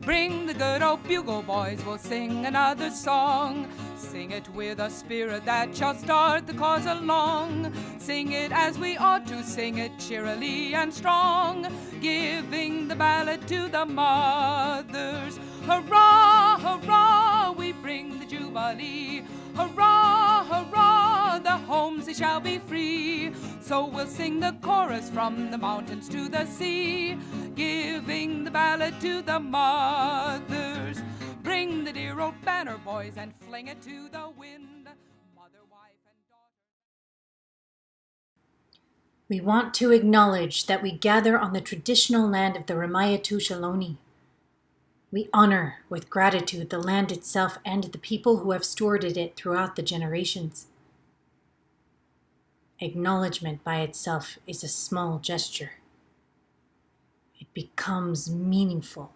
Bring the good old bugle boys, we'll sing another song. Sing it with a spirit that shall start the cause along. Sing it as we ought to sing it, cheerily and strong, giving the ballad to the mothers. Hurrah, hurrah, we bring the jubilee. Hurrah, hurrah, the homes they shall be free. So we'll sing the chorus from the mountains to the sea, giving the ballad to the mothers. Bring the dear old banner, boys, and fling it to the wind. Mother, wife, and daughter. We want to acknowledge that we gather on the traditional land of the Ramaytush Ohlone. We honor with gratitude the land itself and the people who have stewarded it throughout the generations. Acknowledgement by itself is a small gesture. It becomes meaningful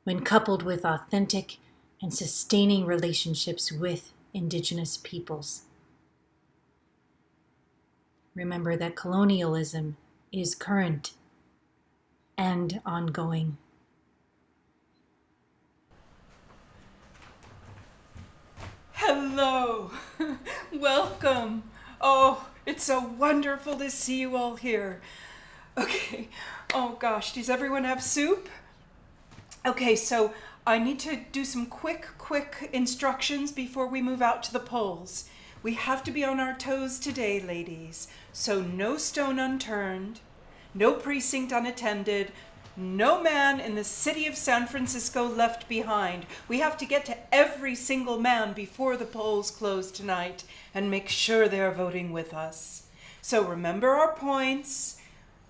when coupled with authentic and sustaining relationships with Indigenous peoples. Remember that colonialism is current and ongoing. Hello, welcome. Oh, it's so wonderful to see you all here. Okay, oh gosh, does everyone have soup? Okay, so I need to do some quick instructions before we move out to the polls. We have to be on our toes today, ladies. So no stone unturned, no precinct unattended, no man in the city of San Francisco left behind. We have to get to every single man before the polls close tonight and make sure they're voting with us. So remember our points: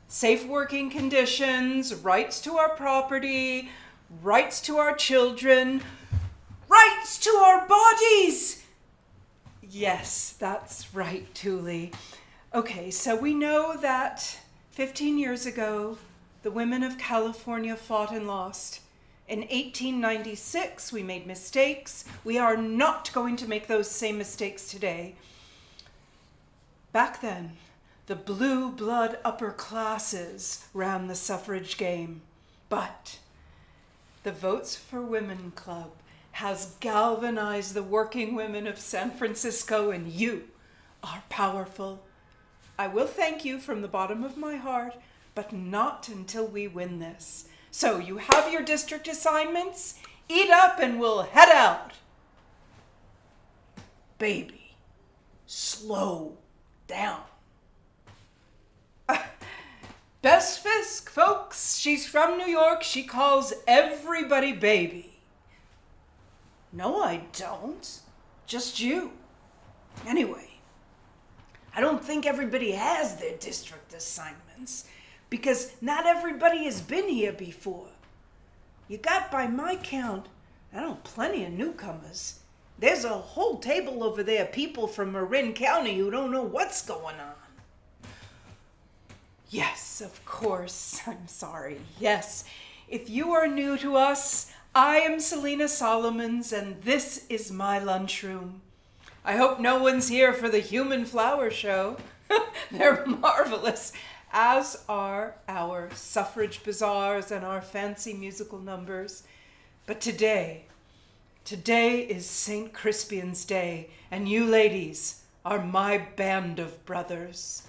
safe working conditions, rights to our property, rights to our children, rights to our bodies. Yes, that's right, Thule. Okay, so we know that 15 years ago, the women of California fought and lost. In 1896, we made mistakes. We are not going to make those same mistakes today. Back then, the blue blood upper classes ran the suffrage game. But the Votes for Women Club has galvanized the working women of San Francisco, and you are powerful. I will thank you from the bottom of my heart, but not until we win this. So you have your district assignments. Eat up and we'll head out. Baby, slow down. Bess Fisk, folks. She's from New York. She calls everybody baby. No, I don't. Just you. Anyway, I don't think everybody has their district assignments, because not everybody has been here before. You got, by my count, I know plenty of newcomers. There's a whole table over there, people from Marin County who don't know what's going on. Yes, of course. I'm sorry. Yes, if you are new to us, I am Selena Solomons, and this is my lunchroom. I hope no one's here for the Human Flower Show. They're marvelous, as are our suffrage bazaars and our fancy musical numbers. But today is St. Crispian's Day, and you ladies are my band of brothers.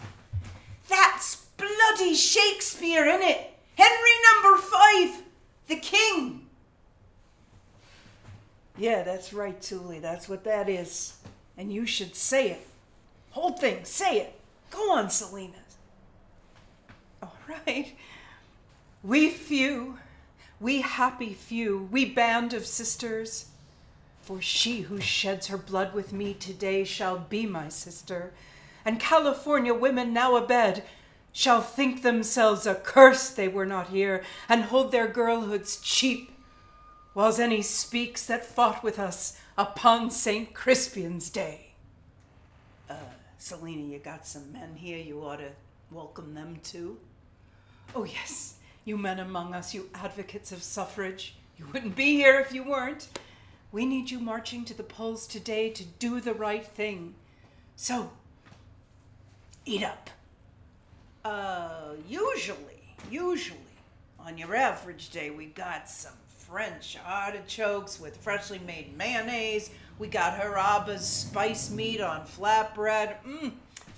That's bloody Shakespeare, innit? Henry #5, the king. Yeah, that's right, Thule. That's what that is. And you should say it. Whole thing, say it. Go on, Selena. All right. We few, we happy few, we band of sisters. For she who sheds her blood with me today shall be my sister. And California women now abed shall think themselves accursed they were not here, and hold their girlhoods cheap, whiles any speaks that fought with us upon St. Crispian's Day. Selena, you got some men here. You ought to welcome them too. Oh yes, you men among us, you advocates of suffrage. You wouldn't be here if you weren't. We need you marching to the polls today to do the right thing. So, eat up. Usually, on your average day, we got some French artichokes with freshly made mayonnaise. We got Haraba's spice meat on flatbread.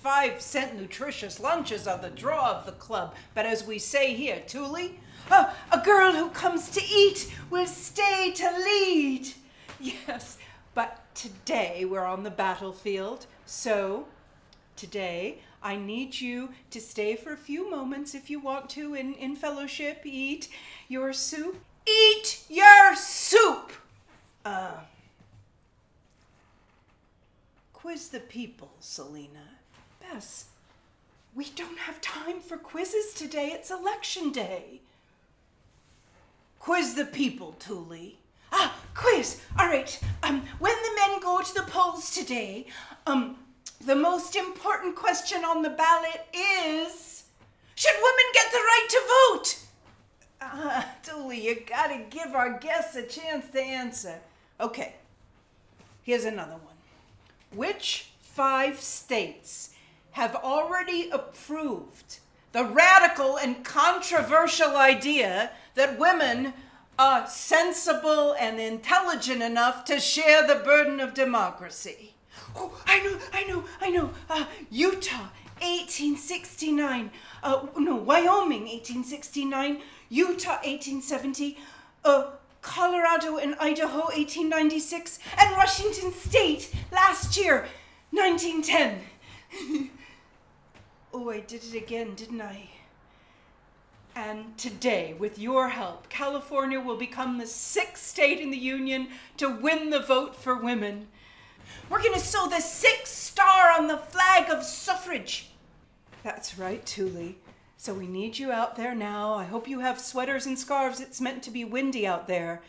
5-cent nutritious lunches are the draw of the club. But as we say here, Thule, a girl who comes to eat will stay to lead. Yes, but today we're on the battlefield. So today I need you to stay for a few moments if you want to in fellowship. Eat your soup. Eat your soup! Quiz the people, Selena. Bess, we don't have time for quizzes today. It's election day. Quiz the people, Thule. Quiz. All right. When the men go to the polls today, the most important question on the ballot is, should women get the right to vote? Thule, you gotta give our guests a chance to answer. Okay. Here's another one. Which 5 states have already approved the radical and controversial idea that women are sensible and intelligent enough to share the burden of democracy? Oh, I know. Utah, 1869. Wyoming, 1869. Utah, 1870. Colorado and Idaho, 1896. And Washington State, last year, 1910. Oh, I did it again, didn't I? And today, with your help, California will become the 6th state in the Union to win the vote for women. We're going to sew the 6th star on the flag of suffrage. That's right, Thule. So we need you out there now. I hope you have sweaters and scarves. It's meant to be windy out there.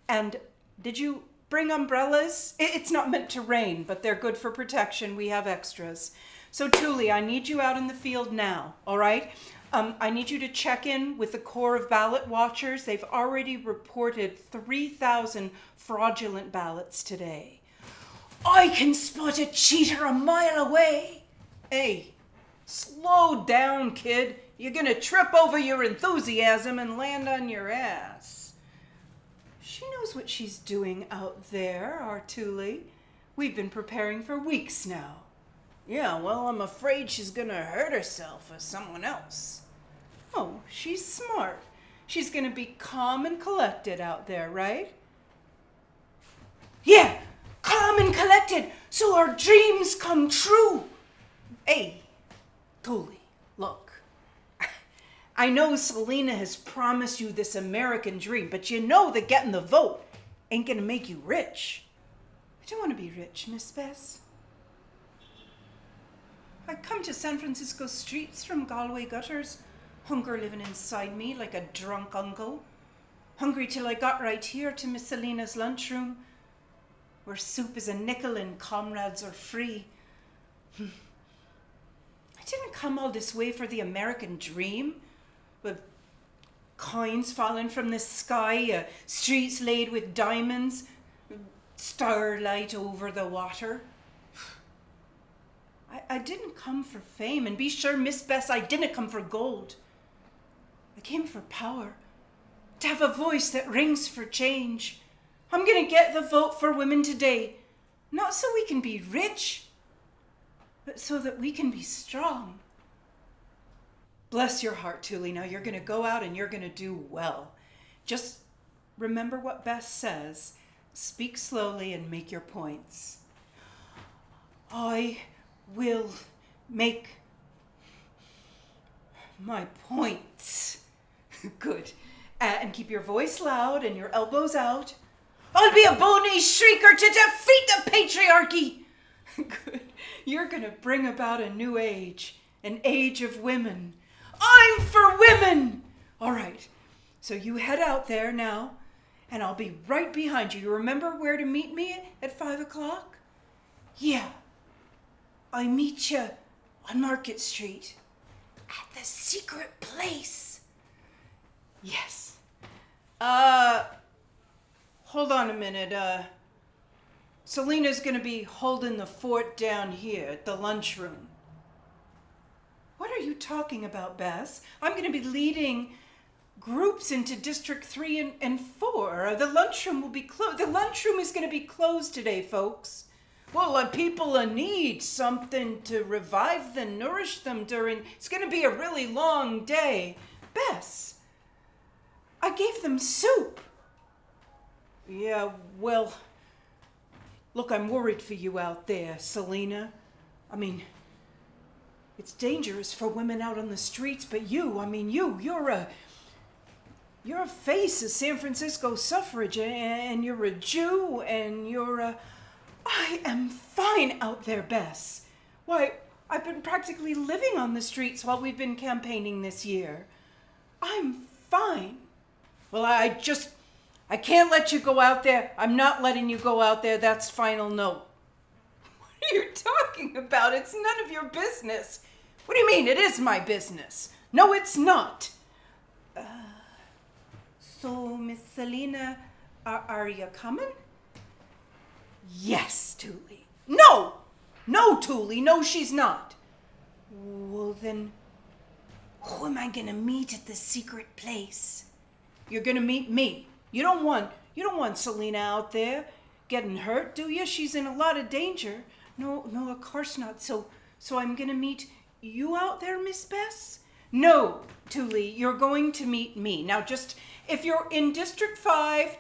And did you bring umbrellas? It's not meant to rain, but they're good for protection. We have extras. So Thule, I need you out in the field now, all right? I need you to check in with the Corps of Ballot Watchers. They've already reported 3,000 fraudulent ballots today. I can spot a cheater a mile away. Hey, slow down, kid. You're gonna trip over your enthusiasm and land on your ass. She knows what she's doing out there, our Thule. We've been preparing for weeks now. Yeah, well, I'm afraid she's gonna hurt herself or someone else. Oh, she's smart. She's gonna be calm and collected out there, right? Yeah, calm and collected, so our dreams come true. Hey, Thule, look. I know Selena has promised you this American dream, but you know that getting the vote ain't gonna make you rich. I don't want to be rich, Miss Bess. I come to San Francisco streets from Galway gutters, hunger living inside me like a drunk uncle. Hungry till I got right here to Miss Selena's lunchroom, where soup is a nickel and comrades are free. I didn't come all this way for the American dream, with coins falling from the sky, streets laid with diamonds, starlight over the water. I didn't come for fame, and be sure, Miss Bess, I didn't come for gold. I came for power, to have a voice that rings for change. I'm going to get the vote for women today, not so we can be rich, but so that we can be strong. Bless your heart, Thule. Now you're going to go out and you're going to do well. Just remember what Bess says. Speak slowly and make your points. I will make my points. Good. And keep your voice loud and your elbows out. I'll be a bony shrieker to defeat the patriarchy. Good. You're going to bring about a new age, an age of women. I'm for women. All right. So you head out there now, and I'll be right behind you. You remember where to meet me at 5 o'clock? Yeah. I meet you on Market Street at the secret place. Yes. Hold on a minute. Selena's going to be holding the fort down here at the lunchroom. What are you talking about, Bess? I'm going to be leading groups into District 3 and 4. The lunchroom will be closed. The lunchroom is going to be closed today, folks. Well, people need something to revive them, nourish them during... It's going to be a really long day. Bess, I gave them soup. Yeah, well... Look, I'm worried for you out there, Selena. I mean... It's dangerous for women out on the streets, but you're a face of San Francisco suffrage, and you're a Jew, and I am fine out there, Bess. Why, I've been practically living on the streets while we've been campaigning this year. I'm fine. Well, I can't let you go out there. I'm not letting you go out there. That's final note. What are you talking about? It's none of your business. What do you mean? It is my business. No, it's not. So, Miss Selena, are you coming? Yes, Thule. No! No, Thule. No, she's not. Well, then, who am I going to meet at the secret place? You're going to meet me. You don't want Selena out there getting hurt, do you? She's in a lot of danger. No, of course not. So I'm going to meet you out there, Miss Bess? No, Thule, you're going to meet me. Now just, if you're in District 5,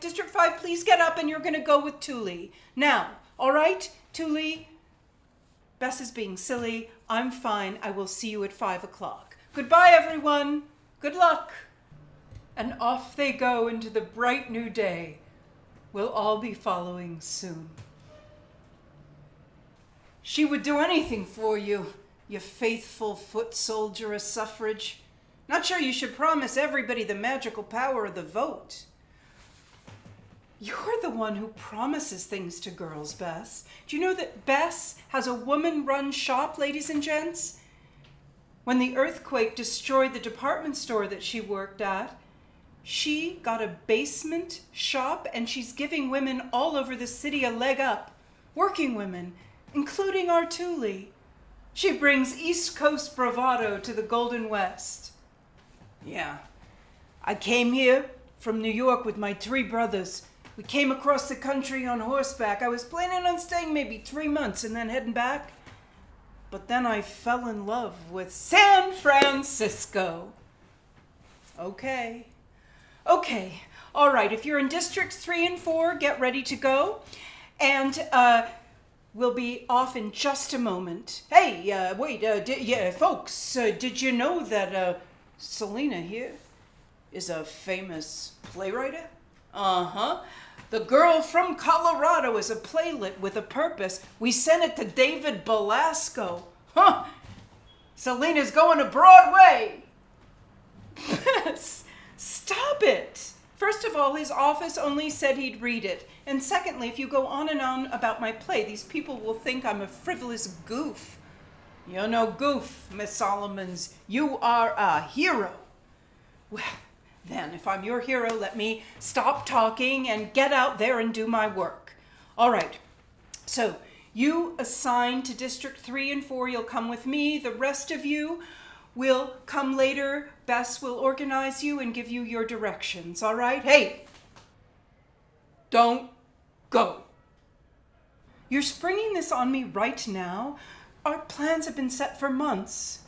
please get up and you're going to go with Thule. Now, all right, Thule? Bess is being silly. I'm fine. I will see you at 5 o'clock. Goodbye, everyone. Good luck. And off they go into the bright new day. We'll all be following soon. She would do anything for you, you faithful foot soldier of suffrage. Not sure you should promise everybody the magical power of the vote. You're the one who promises things to girls, Bess. Do you know that Bess has a woman-run shop, ladies and gents? When the earthquake destroyed the department store that she worked at, she got a basement shop, and she's giving women all over the city a leg up. Working women, including our Thule. She brings East Coast bravado to the Golden West. Yeah, I came here from New York with my 3 brothers. We came across the country on horseback. I was planning on staying maybe 3 months and then heading back. But then I fell in love with San Francisco. Okay. All right, if you're in Districts 3 and 4, get ready to go. And we'll be off in just a moment. Hey, wait, folks, did you know that Selena here is a famous playwright? Uh-huh. The Girl from Colorado is a playlet with a purpose. We sent it to David Belasco. Huh. Selena's going to Broadway. Stop it. First of all, his office only said he'd read it. And secondly, if you go on and on about my play, these people will think I'm a frivolous goof. You're no goof, Miss Solomons. You are a hero. Well, then, if I'm your hero, let me stop talking and get out there and do my work. All right. So, you assigned to District 3 and 4, you'll come with me. The rest of you will come later. Bess will organize you and give you your directions, all right? Hey, don't go. You're springing this on me right now? Our plans have been set for months.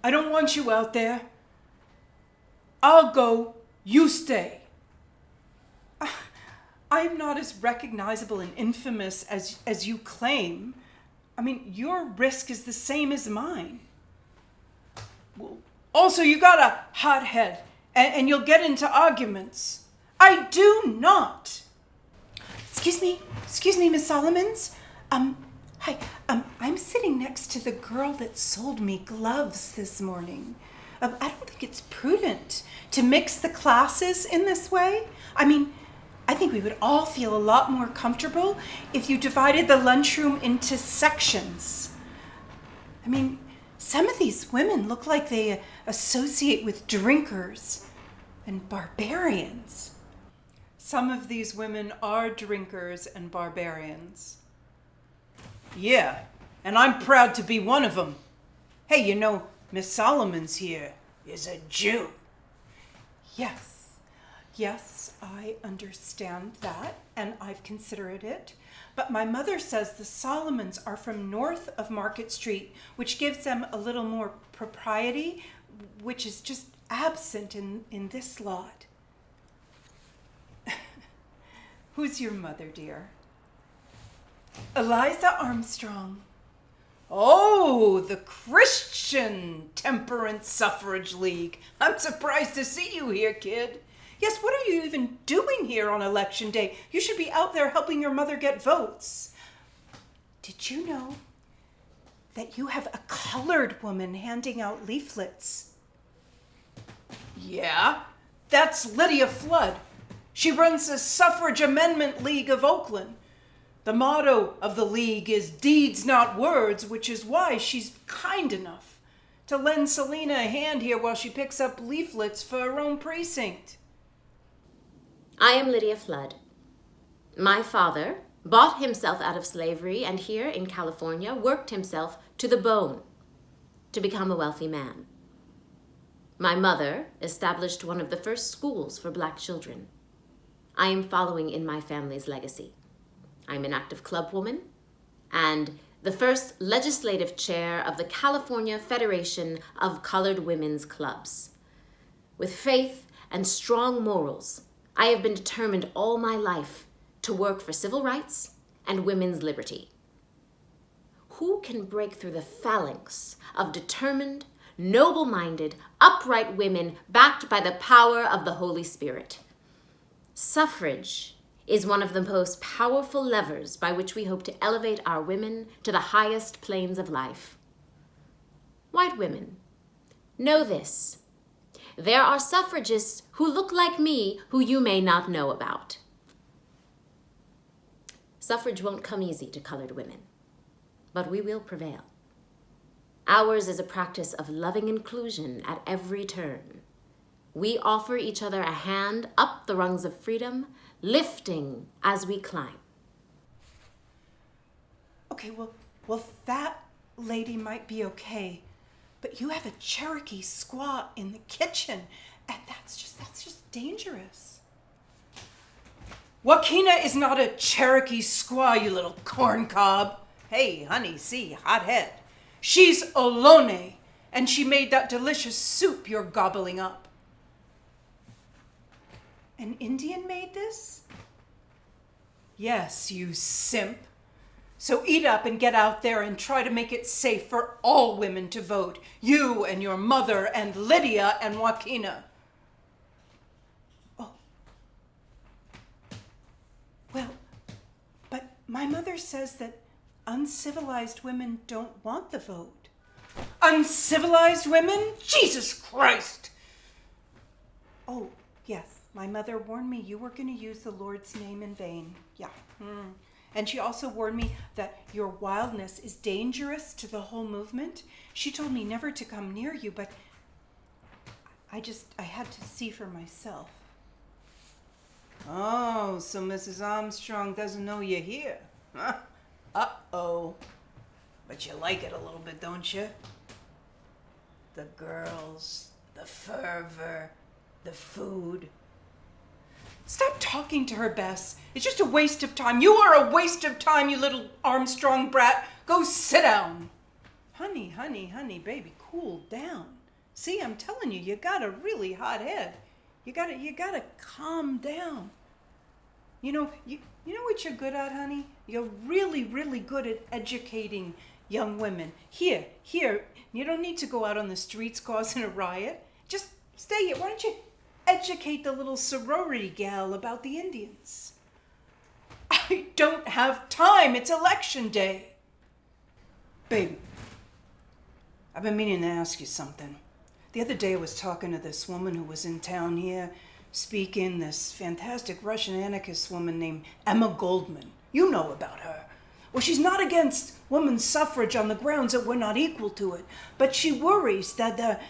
I don't want you out there. I'll go, you stay. I'm not as recognizable and infamous as you claim. I mean, your risk is the same as mine. Well, also, you got a hot head, and you'll get into arguments. I do not. Excuse me, Miss Solomons. Hi, I'm sitting next to the girl that sold me gloves this morning. I don't think it's prudent to mix the classes in this way. I mean, I think we would all feel a lot more comfortable if you divided the lunchroom into sections. I mean, some of these women look like they associate with drinkers and barbarians. Some of these women are drinkers and barbarians. Yeah, and I'm proud to be one of them. Hey, you know, Miss Solomons here is a Jew. Yes, I understand that, and I've considered it. But my mother says the Solomons are from north of Market Street, which gives them a little more propriety, which is just absent in this lot. Who's your mother, dear? Eliza Armstrong. Oh, the Christian Temperance Suffrage League. I'm surprised to see you here, kid. Yes, what are you even doing here on Election Day? You should be out there helping your mother get votes. Did you know that you have a colored woman handing out leaflets? Yeah, that's Lydia Flood. She runs the Suffrage Amendment League of Oakland. The motto of the league is deeds, not words, which is why she's kind enough to lend Selena a hand here while she picks up leaflets for her own precinct. I am Lydia Flood. My father bought himself out of slavery and here in California worked himself to the bone to become a wealthy man. My mother established one of the first schools for black children. I am following in my family's legacy. I'm an active club woman and the first legislative chair of the California Federation of Colored Women's Clubs. With faith and strong morals, I have been determined all my life to work for civil rights and women's liberty. Who can break through the phalanx of determined, noble-minded, upright women backed by the power of the Holy Spirit? Suffrage is one of the most powerful levers by which we hope to elevate our women to the highest planes of life. White women, know this. There are suffragists who look like me who you may not know about. Suffrage won't come easy to colored women, but we will prevail. Ours is a practice of loving inclusion at every turn. We offer each other a hand up the rungs of freedom, lifting as we climb. Okay, well, that lady might be okay, but you have a Cherokee squaw in the kitchen, and that's just dangerous. Joaquina is not a Cherokee squaw, you little corn cob. Hey, honey, see, hothead. She's Ohlone, and she made that delicious soup you're gobbling up. An Indian made this? Yes, you simp. So eat up and get out there and try to make it safe for all women to vote. You and your mother and Lydia and Joaquina. Oh. Well, but my mother says that uncivilized women don't want the vote. Uncivilized women? Jesus Christ! Oh, yes. My mother warned me you were going to use the Lord's name in vain. Yeah. And she also warned me that your wildness is dangerous to the whole movement. She told me never to come near you, but I had to see for myself. Oh, so Mrs. Armstrong doesn't know you're here. Huh? Uh-oh. But you like it a little bit, don't you? The girls, the fervor, the food. Stop talking to her, Bess. It's just a waste of time. You are a waste of time, you little Armstrong brat. Go sit down. Honey, baby, cool down. See, I'm telling you, you got a really hot head. You gotta calm down. You know what you're good at, honey? You're really, really good at educating young women. Here. You don't need to go out on the streets causing a riot. Just stay here. Why don't you educate the little sorority gal about the Indians? I don't have time. It's election day. Baby, I've been meaning to ask you something. The other day I was talking to this woman who was in town here speaking, this fantastic Russian anarchist woman named Emma Goldman. You know about her. Well, she's not against women's suffrage on the grounds that we're not equal to it, but she worries that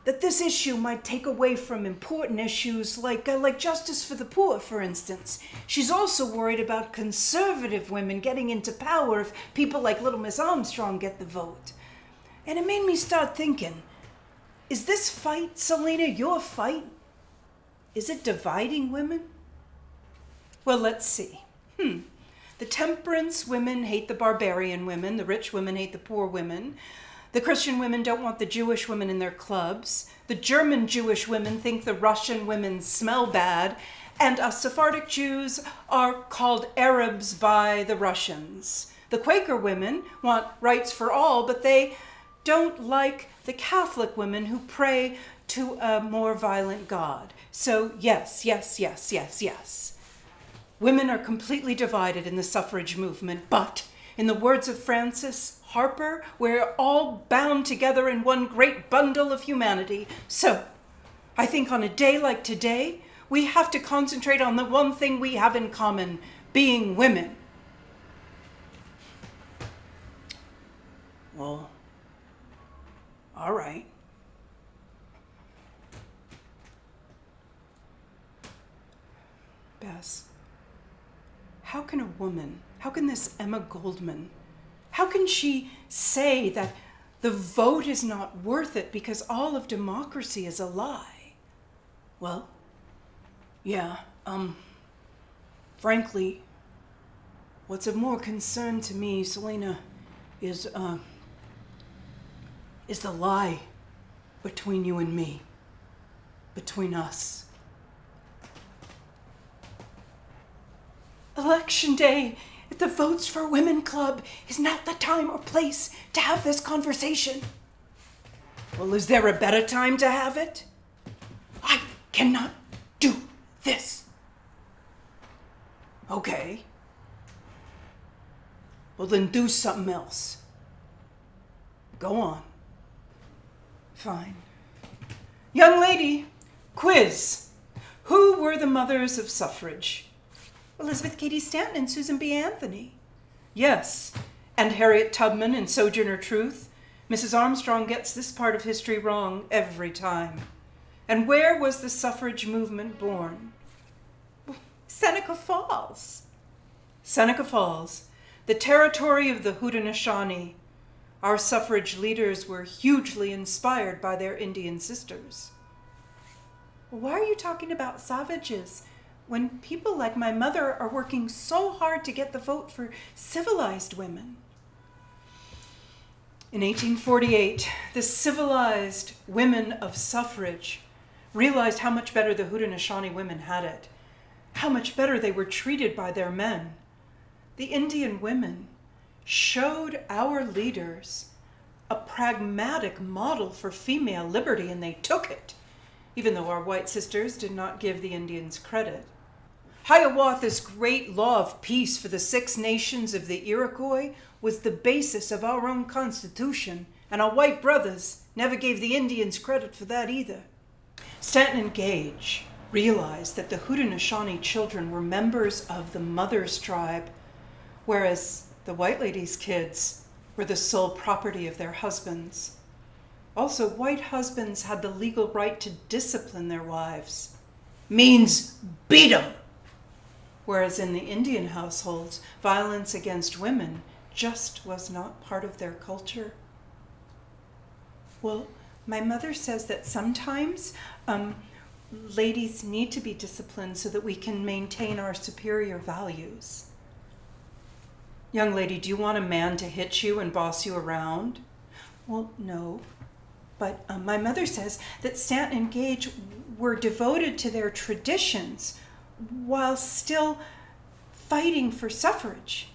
this issue might take away from important issues like justice for the poor, for instance. She's also worried about conservative women getting into power if people like little Miss Armstrong get the vote. And it made me start thinking, is this fight, Selena, your fight? Is it dividing women? Well, let's see. The temperance women hate the barbarian women. The rich women hate the poor women. The Christian women don't want the Jewish women in their clubs. The German Jewish women think the Russian women smell bad. And us Sephardic Jews are called Arabs by the Russians. The Quaker women want rights for all, but they don't like the Catholic women who pray to a more violent God. So yes. Women are completely divided in the suffrage movement, but in the words of Francis Harper, we're all bound together in one great bundle of humanity. So I think on a day like today, we have to concentrate on the one thing we have in common, being women. Well, all right. Bess, how can this Emma Goldman, how can she say that the vote is not worth it because all of democracy is a lie? Well, yeah, frankly, what's of more concern to me, Selena, is the lie between you and me, between us. Election day at the Votes for Women Club is not the time or place to have this conversation. Well, is there a better time to have it? I cannot do this. Okay. Well, then do something else. Go on. Fine. Young lady, quiz. Who were the mothers of suffrage? Elizabeth Cady Stanton and Susan B. Anthony. Yes, and Harriet Tubman and Sojourner Truth. Mrs. Armstrong gets this part of history wrong every time. And where was the suffrage movement born? Seneca Falls. Seneca Falls, the territory of the Haudenosaunee. Our suffrage leaders were hugely inspired by their Indian sisters. Why are you talking about savages when people like my mother are working so hard to get the vote for civilized women? In 1848, the civilized women of suffrage realized how much better the Haudenosaunee women had it, how much better they were treated by their men. The Indian women showed our leaders a pragmatic model for female liberty, and they took it, even though our white sisters did not give the Indians credit. Hiawatha's great law of peace for the 6 nations of the Iroquois was the basis of our own Constitution, and our white brothers never gave the Indians credit for that either. Stanton and Gage realized that the Haudenosaunee children were members of the mother's tribe, whereas the white ladies' kids were the sole property of their husbands. Also, white husbands had the legal right to discipline their wives. Means beat 'em! Whereas in the Indian households, violence against women just was not part of their culture. Well, my mother says that sometimes ladies need to be disciplined so that we can maintain our superior values. Young lady, do you want a man to hit you and boss you around? Well, no. But my mother says that Stanton and Gage were devoted to their traditions while still fighting for suffrage.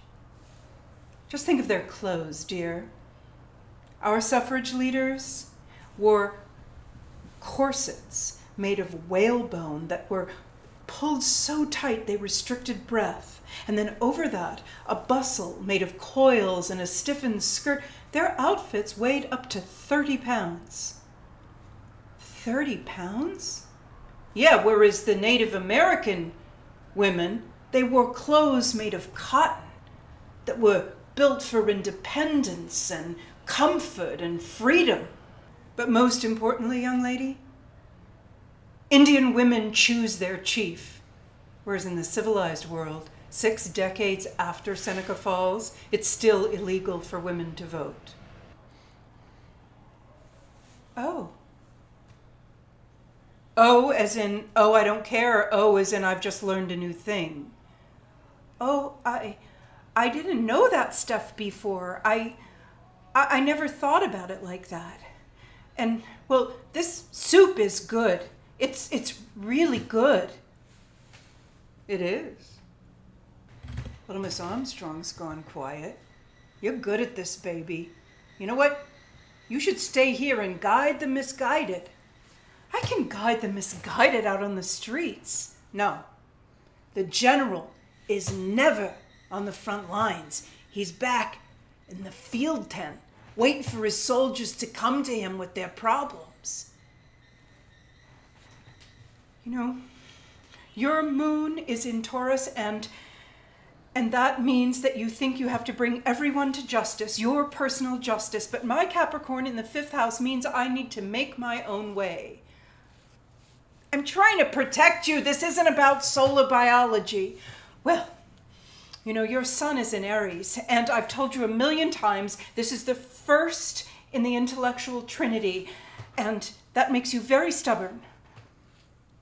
Just think of their clothes, dear. Our suffrage leaders wore corsets made of whalebone that were pulled so tight they restricted breath. And then over that, a bustle made of coils and a stiffened skirt. Their outfits weighed up to 30 pounds. 30 pounds? Yeah, whereas the Native American women, they wore clothes made of cotton that were built for independence and comfort and freedom. But most importantly, young lady, Indian women choose their chief, whereas in the civilized world, 6 decades after Seneca Falls, it's still illegal for women to vote. Oh. O as in, oh, I don't care, or O as in, I've just learned a new thing? Oh, I didn't know that stuff before. I never thought about it like that. And, well, this soup is good. It's really good. It is. Little Miss Armstrong's gone quiet. You're good at this, baby. You know what? You should stay here and guide the misguided. I can guide the misguided out on the streets. No, the general is never on the front lines. He's back in the field tent, waiting for his soldiers to come to him with their problems. You know, your moon is in Taurus, and that means that you think you have to bring everyone to justice, your personal justice. But my Capricorn in the 5th house means I need to make my own way. I'm trying to protect you. This isn't about solar biology. Well, you know, your sun is in Aries, and I've told you a million times, this is the first in the intellectual trinity, and that makes you very stubborn.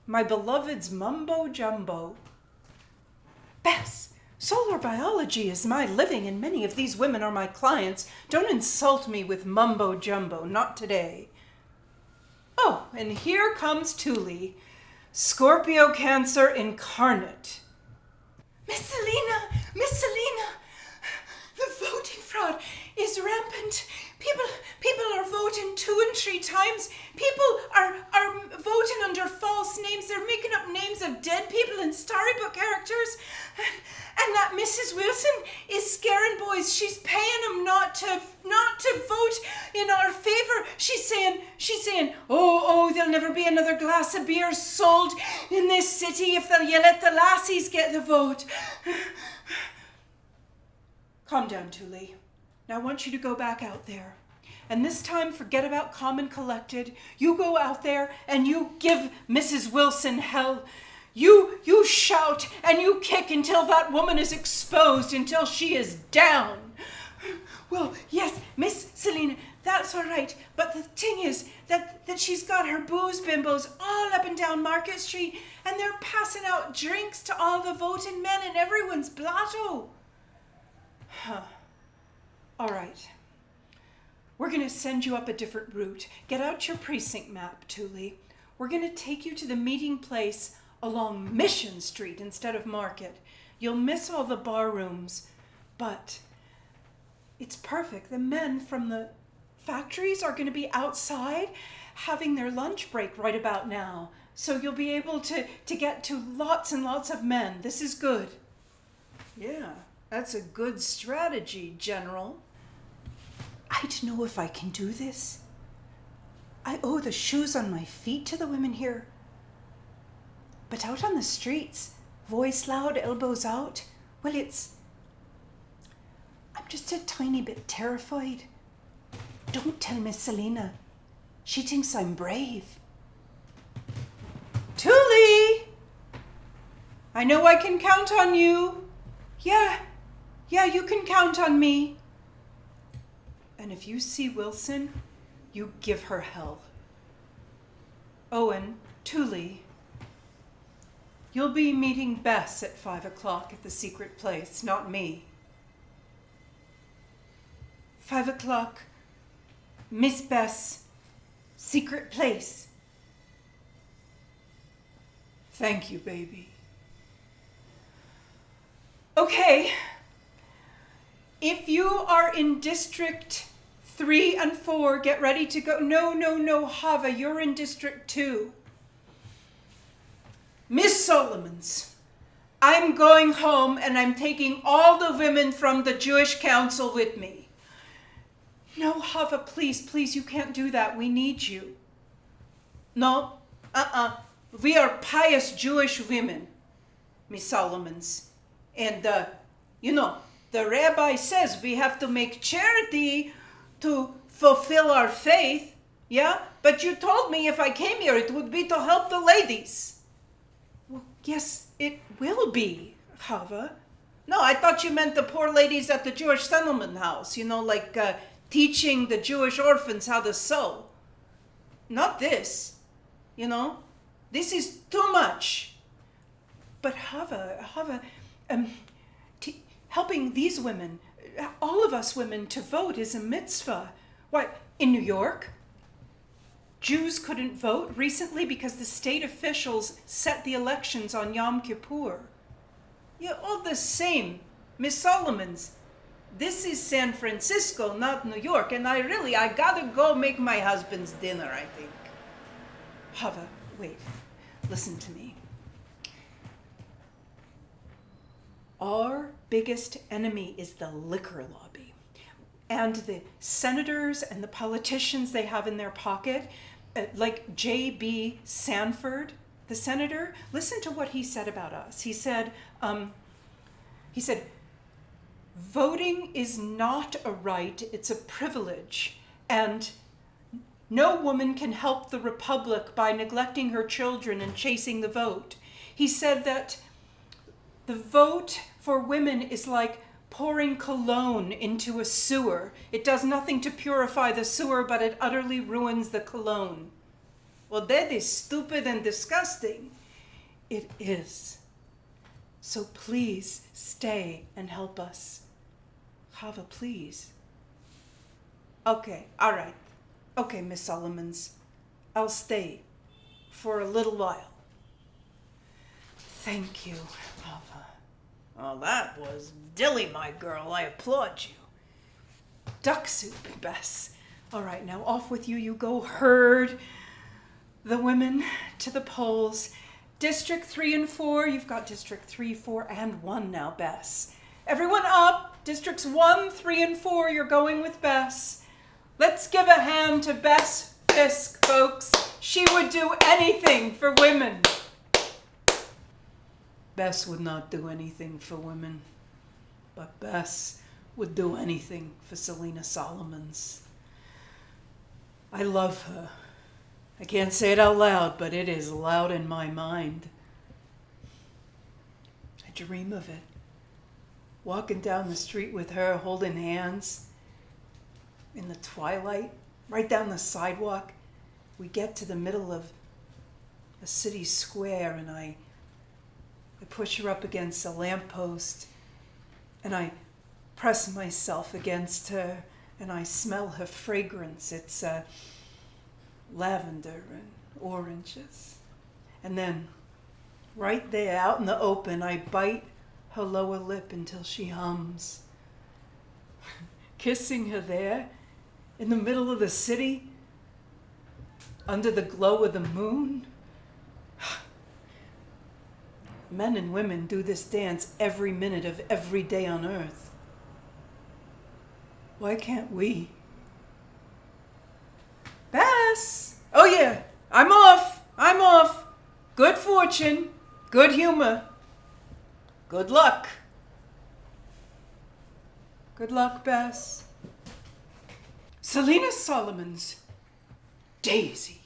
My beloved's mumbo jumbo. Bess, solar biology is my living, and many of these women are my clients. Don't insult me with mumbo jumbo, not today. Oh, and here comes Thule, Scorpio Cancer incarnate. Miss Selena, the voting fraud is rampant. People are voting 2 and 3 times. People are voting under false names. They're making up names of dead people and storybook characters. And that Mrs. Wilson is scaring boys. She's paying them not to vote in our favor. She's saying, oh, there'll never be another glass of beer sold in this city if you let the lassies get the vote. Calm down, Thule. Now I want you to go back out there. And this time, forget about calm and collected. You go out there and you give Mrs. Wilson hell. You shout and you kick until that woman is exposed, until she is down. Well, yes, Miss Selena, that's all right. But the thing is that she's got her booze bimbos all up and down Market Street, and they're passing out drinks to all the voting men, and everyone's blotto. Huh. All right. We're going to send you up a different route. Get out your precinct map, Thule. We're going to take you to the meeting place along Mission Street instead of Market. You'll miss all the bar rooms, but it's perfect. The men from the factories are going to be outside having their lunch break right about now. So you'll be able to get to lots and lots of men. This is good. Yeah, that's a good strategy, General. I don't know if I can do this. I owe the shoes on my feet to the women here. But out on the streets, voice loud, elbows out, well, I'm just a tiny bit terrified. Don't tell Miss Selena. She thinks I'm brave. Thule! I know I can count on you. Yeah, you can count on me. And if you see Wilson, you give her hell. Owen, Thule, you'll be meeting Bess at 5 o'clock at the secret place, not me. 5 o'clock, Miss Bess, secret place. Thank you, baby. Okay. If you are in District 3 and 4, get ready to go. No, Hava, you're in District 2. Miss Solomons, I'm going home and I'm taking all the women from the Jewish Council with me. No, Hava, please, you can't do that. We need you. No, we are pious Jewish women, Miss Solomons. And, the rabbi says we have to make charity to fulfill our faith, yeah? But you told me if I came here, it would be to help the ladies. Well, yes, it will be, Hava. No, I thought you meant the poor ladies at the Jewish settlement house, like teaching the Jewish orphans how to sew. Not this, This is too much. But Hava, helping these women, all of us women, to vote is a mitzvah. Why, in New York, Jews couldn't vote recently because the state officials set the elections on Yom Kippur. Yeah, all the same, Miss Solomons, this is San Francisco, not New York, and I gotta go make my husband's dinner, I think. Hava, wait, listen to me. Our biggest enemy is the liquor lobby. And the senators and the politicians they have in their pocket, like J.B. Sanford, the senator, listen to what he said about us. He said, voting is not a right, it's a privilege. And no woman can help the republic by neglecting her children and chasing the vote. He said that the vote for women is like pouring cologne into a sewer. It does nothing to purify the sewer, but it utterly ruins the cologne. Well, that is stupid and disgusting. It is. So please stay and help us. Hava, please. Okay, all right. Okay, Miss Solomons, I'll stay for a little while. Thank you, Hava. Oh, that was dilly, my girl. I applaud you. Duck soup, Bess. All right, now off with you. You go herd the women to the polls. District 3 and 4, you've got District 3, 4, and 1 now, Bess. Everyone up. Districts 1, 3, and 4, you're going with Bess. Let's give a hand to Bess Fisk, folks. She would do anything for women. Bess would not do anything for women, but Bess would do anything for Selena Solomons. I love her. I can't say it out loud, but it is loud in my mind. I dream of it. Walking down the street with her, holding hands in the twilight, right down the sidewalk. We get to the middle of a city square, and I push her up against a lamppost, and I press myself against her, and I smell her fragrance. It's lavender and oranges. And then, right there, out in the open, I bite her lower lip until she hums. Kissing her there, in the middle of the city, under the glow of the moon. Men and women do this dance every minute of every day on earth. Why can't we? Bess! Oh yeah, I'm off. Good fortune, good humor, good luck. Good luck, Bess. Selena Solomons, Daisy,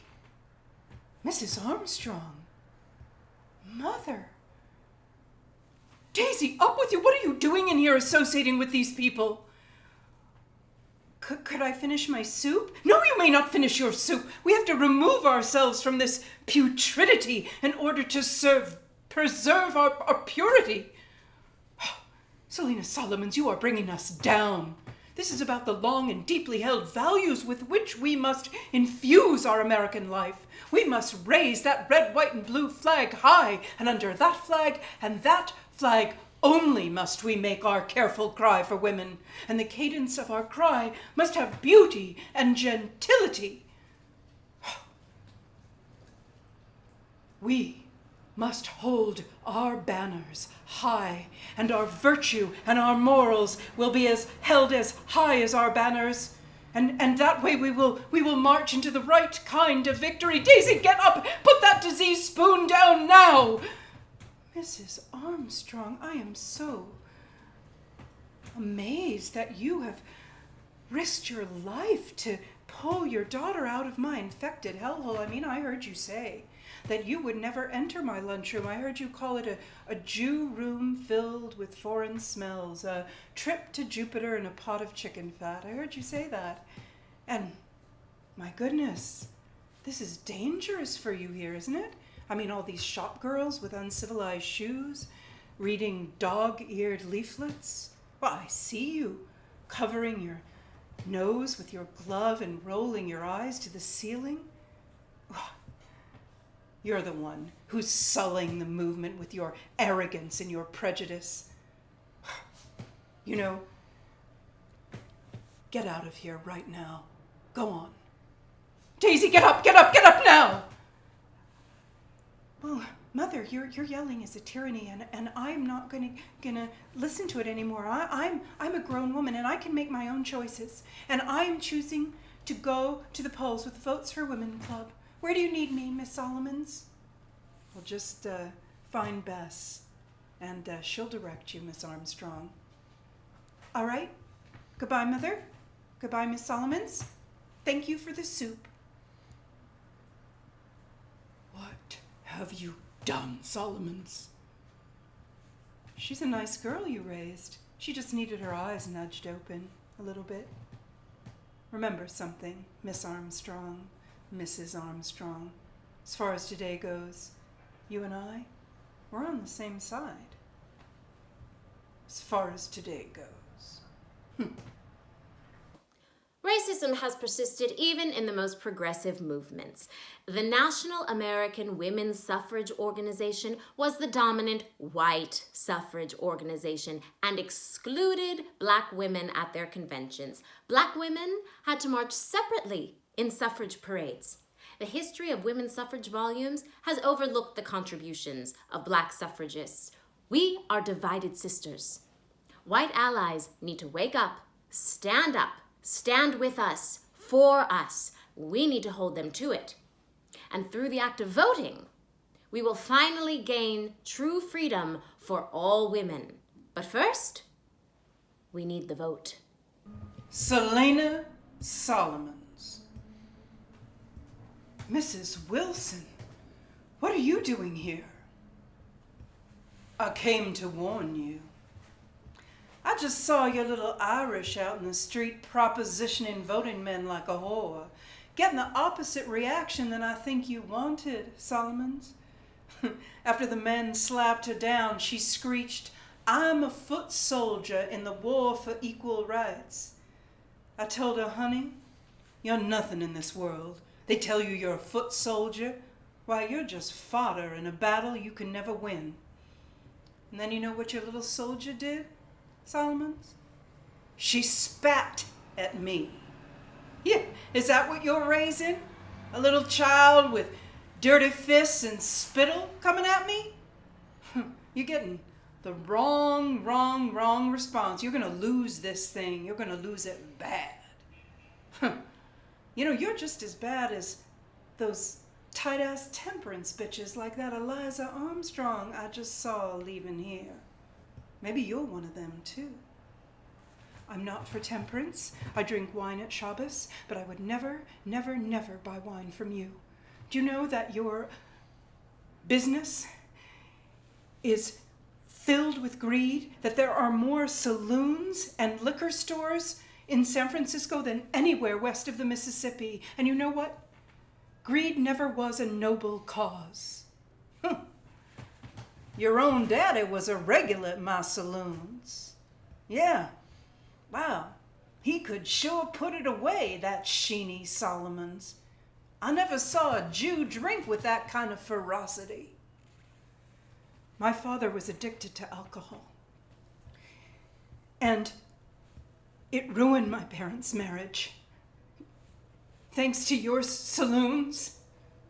Mrs. Armstrong, Mother. Daisy, up with you. What are you doing in here associating with these people? Could I finish my soup? No, you may not finish your soup. We have to remove ourselves from this putridity in order to preserve our purity. Selena Solomons, you are bringing us down. This is about the long and deeply held values with which we must infuse our American life. We must raise that red, white, and blue flag high, and under that flag and that flag only must we make our careful cry for women, and the cadence of our cry must have beauty and gentility. We must hold our banners high, and our virtue and our morals will be held as high as our banners. And that way we will march into the right kind of victory. Daisy, get up! Put that diseased spoon down now! Mrs. Armstrong, I am so amazed that you have risked your life to pull your daughter out of my infected hellhole. I mean, I heard you say that you would never enter my lunchroom. I heard you call it a Jew room filled with foreign smells, a trip to Jupiter and a pot of chicken fat. I heard you say that. And my goodness, this is dangerous for you here, isn't it? I mean, all these shop girls with uncivilized shoes, reading dog-eared leaflets. Well, I see you covering your nose with your glove and rolling your eyes to the ceiling. Oh, you're the one who's sullying the movement with your arrogance and your prejudice. You know, get out of here right now. Go on. Daisy, get up now! Well, Mother, you're yelling is a tyranny, and I'm not gonna listen to it anymore. I'm a grown woman, and I can make my own choices. And I'm choosing to go to the polls with the Votes for Women Club. Where do you need me, Miss Solomons? Well, just find Bess, and she'll direct you, Miss Armstrong. All right? Goodbye, Mother. Goodbye, Miss Solomons. Thank you for the soup. What have you done, Solomons? She's a nice girl you raised. She just needed her eyes nudged open a little bit. Remember something, Miss Armstrong, Mrs. Armstrong. As far as today goes, you and I, we're on the same side. As far as today goes. Racism has persisted even in the most progressive movements. The National American Women's Suffrage Organization was the dominant white suffrage organization and excluded black women at their conventions. Black women had to march separately in suffrage parades. The history of women's suffrage volumes has overlooked the contributions of black suffragists. We are divided sisters. White allies need to wake up, stand with us, for us. We need to hold them to it. And through the act of voting, we will finally gain true freedom for all women. But first, we need the vote. Selena Solomons. Mrs. Wilson, what are you doing here? I came to warn you. I just saw your little Irish out in the street propositioning voting men like a whore, getting the opposite reaction than I think you wanted, Solomons. After the men slapped her down, she screeched, "I'm a foot soldier in the war for equal rights." I told her, "Honey, you're nothing in this world. They tell you you're a foot soldier. Why, you're just fodder in a battle you can never win." And then you know what your little soldier did, Solomons? She spat at me. Yeah, is that what you're raising? A little child with dirty fists and spittle coming at me? You're getting the wrong response. You're going to lose this thing. You're going to lose it bad. You know, you're just as bad as those tight-ass temperance bitches like that Eliza Armstrong I just saw leaving here. Maybe you're one of them, too. I'm not for temperance. I drink wine at Shabbos, but I would never buy wine from you. Do you know that your business is filled with greed? That there are more saloons and liquor stores in San Francisco than anywhere west of the Mississippi. And you know what? Greed never was a noble cause. Your own daddy was a regular at my saloons. Yeah. Wow. He could sure put it away, that sheeny Solomons. I never saw a Jew drink with that kind of ferocity. My father was addicted to alcohol. And it ruined my parents' marriage. Thanks to your saloons.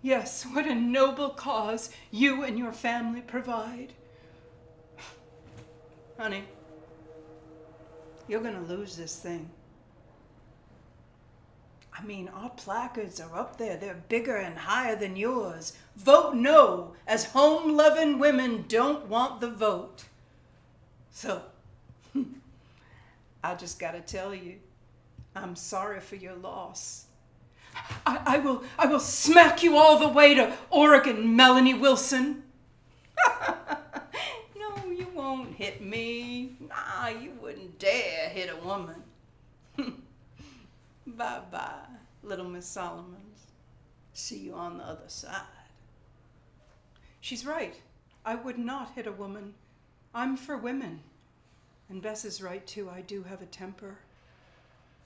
Yes, what a noble cause you and your family provide. Honey, you're going to lose this thing. I mean, our placards are up there. They're bigger and higher than yours. Vote no, as home-loving women don't want the vote. So, I just got to tell you, I'm sorry for your loss. I will smack you all the way to Oregon, Melanie Wilson. No, you won't hit me. Nah, you wouldn't dare hit a woman. Bye-bye, little Miss Solomons. See you on the other side. She's right. I would not hit a woman. I'm for women. And Bess is right, too. I do have a temper.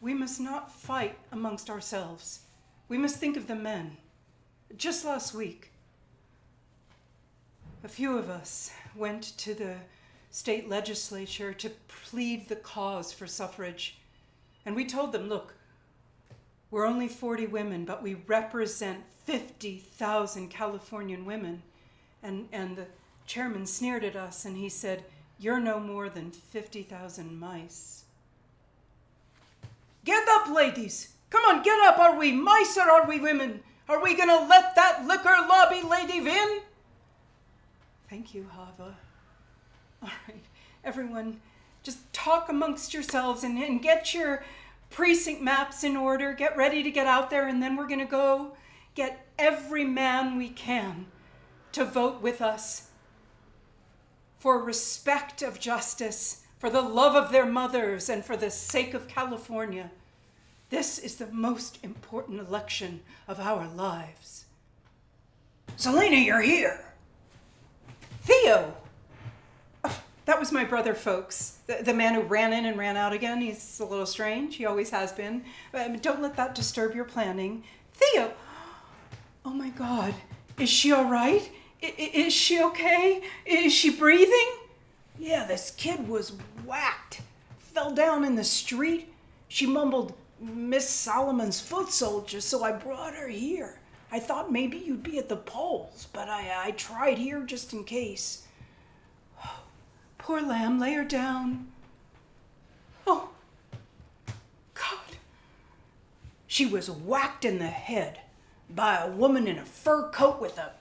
We must not fight amongst ourselves. We must think of the men. Just last week, a few of us went to the state legislature to plead the cause for suffrage. And we told them, look, we're only 40 women, but we represent 50,000 Californian women. And the chairman sneered at us and he said, you're no more than 50,000 mice. Get up, ladies. Come on, get up. Are we mice or are we women? Are we going to let that liquor lobby lady win? Thank you, Hava. All right, everyone, just talk amongst yourselves and get your precinct maps in order. Get ready to get out there, and then we're going to go get every man we can to vote with us for respect of justice, for the love of their mothers, and for the sake of California. This is the most important election of our lives. Selena, you're here. Theo! Oh, that was my brother, folks. The man who ran in and ran out again. He's a little strange. He always has been. Don't let that disturb your planning. Theo! Oh my God. Is she all right? Is she okay? Is she breathing? Yeah, this kid was whacked. Fell down in the street. She mumbled, Miss Solomon's foot soldier, so I brought her here. I thought maybe you'd be at the polls, but I tried here just in case. Oh, poor lamb, lay her down. Oh, God. She was whacked in the head by a woman in a fur coat with a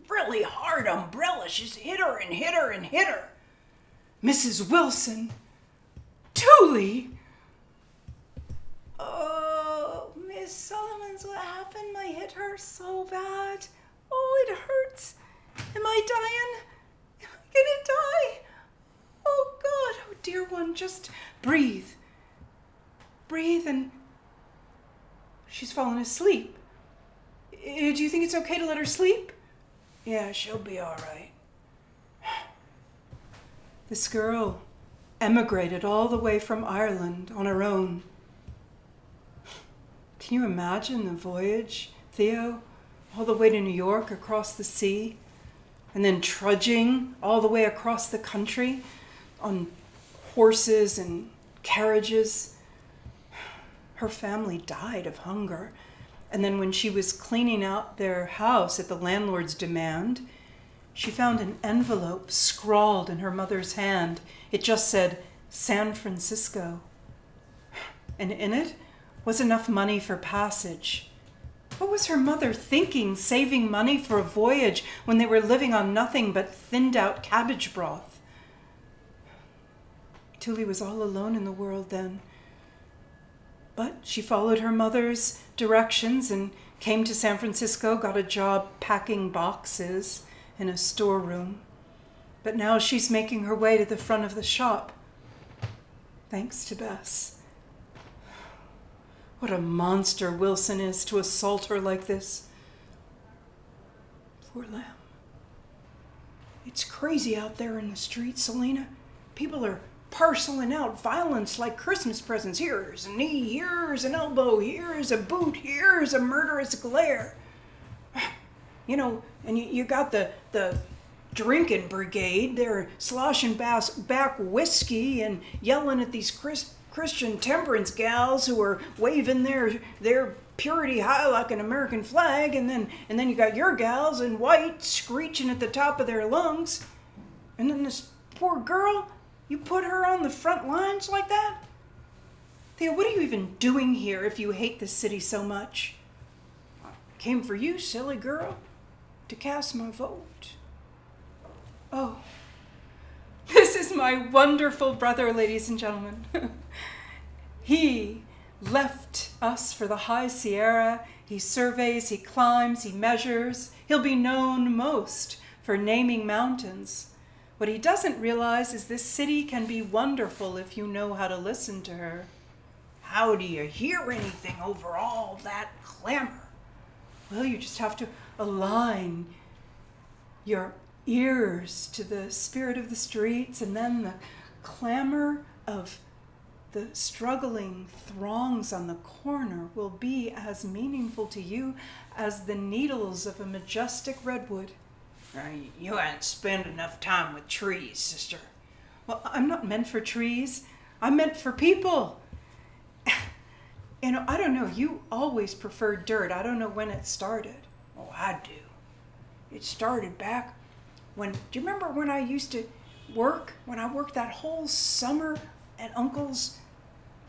really hard umbrella. She's hit her and hit her and hit her. Mrs. Wilson. Thule. Oh, Miss Solomons, what happened? I hit her so bad. Oh, it hurts. Am I dying? Am I gonna die? Oh, God. Oh, dear one, just breathe. Breathe and... She's fallen asleep. Do you think it's okay to let her sleep? Yeah, she'll be all right. This girl emigrated all the way from Ireland on her own. Can you imagine the voyage, Theo? All the way to New York, across the sea, and then trudging all the way across the country on horses and carriages. Her family died of hunger. And then when she was cleaning out their house at the landlord's demand, she found an envelope scrawled in her mother's hand. It just said, San Francisco. And in it was enough money for passage. What was her mother thinking, saving money for a voyage when they were living on nothing but thinned out cabbage broth? Thule was all alone in the world then. But she followed her mother's directions and came to San Francisco, got a job packing boxes in a storeroom. But now she's making her way to the front of the shop, thanks to Bess. What a monster Wilson is to assault her like this. Poor lamb. It's crazy out there in the streets, Selena. People are parceling out violence like Christmas presents. Here's a knee, here's an elbow, here's a boot, here's a murderous glare. You know, and you got the drinking brigade. They're sloshing back whiskey and yelling at these Christian temperance gals who are waving their purity high like an American flag, and then you got your gals in white screeching at the top of their lungs. And then this poor girl, you put her on the front lines like that? Thea, what are you even doing here if you hate the city so much? I came for you, silly girl, to cast my vote. Oh, this is my wonderful brother, ladies and gentlemen. He left us for the high Sierra. He surveys, he climbs, he measures. He'll be known most for naming mountains. What he doesn't realize is this city can be wonderful if you know how to listen to her. How do you hear anything over all that clamor? Well, you just have to align your ears to the spirit of the streets, and then the clamor of the struggling throngs on the corner will be as meaningful to you as the needles of a majestic redwood. You hadn't spent enough time with trees, sister. Well, I'm not meant for trees. I'm meant for people. I don't know, you always preferred dirt. I don't know when it started. Oh, I do. It started back when, do you remember when I used to work? When I worked that whole summer at Uncle's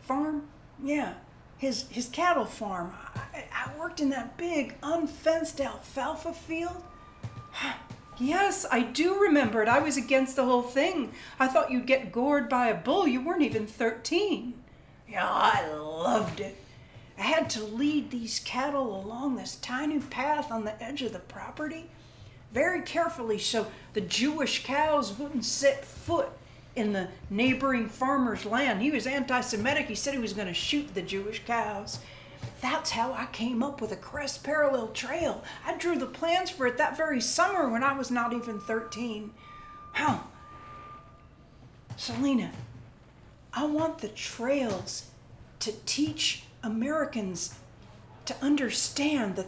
farm? Yeah, his cattle farm. I worked in that big, unfenced alfalfa field. Yes, I do remember it. I was against the whole thing. I thought you'd get gored by a bull. You weren't even 13. Yeah, I loved it. I had to lead these cattle along this tiny path on the edge of the property, very carefully so the Jewish cows wouldn't set foot in the neighboring farmer's land. He was anti-Semitic. He said he was going to shoot the Jewish cows. That's how I came up with a crest parallel trail. I drew the plans for it that very summer when I was not even 13. How? Selena, I want the trails to teach Americans to understand that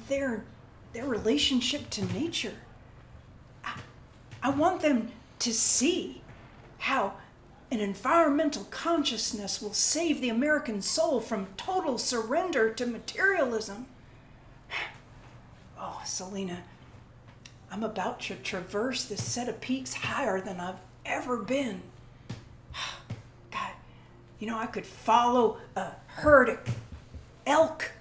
their relationship to nature. I want them to see how an environmental consciousness will save the American soul from total surrender to materialism. Oh, Selena, I'm about to traverse this set of peaks higher than I've ever been. God, I could follow a herd of elk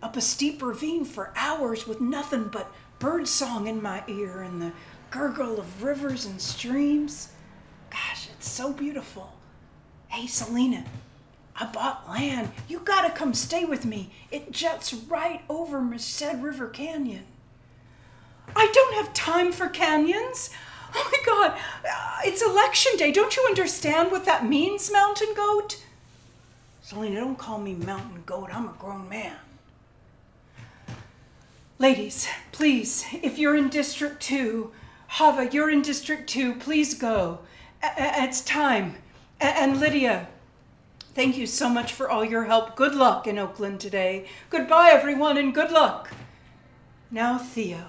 up a steep ravine for hours with nothing but birdsong in my ear and the gurgle of rivers and streams. Gosh, it's so beautiful. Hey, Selena, I bought land. You gotta come stay with me. It jets right over Merced River Canyon. I don't have time for canyons. Oh my God, it's election day. Don't you understand what that means, mountain goat? Selena, don't call me mountain goat. I'm a grown man. Ladies, please, if you're in District 2, Hava, you're in District 2, please go. It's time. And Lydia, thank you so much for all your help. Good luck in Oakland today. Goodbye, everyone, and good luck. Now, Theo.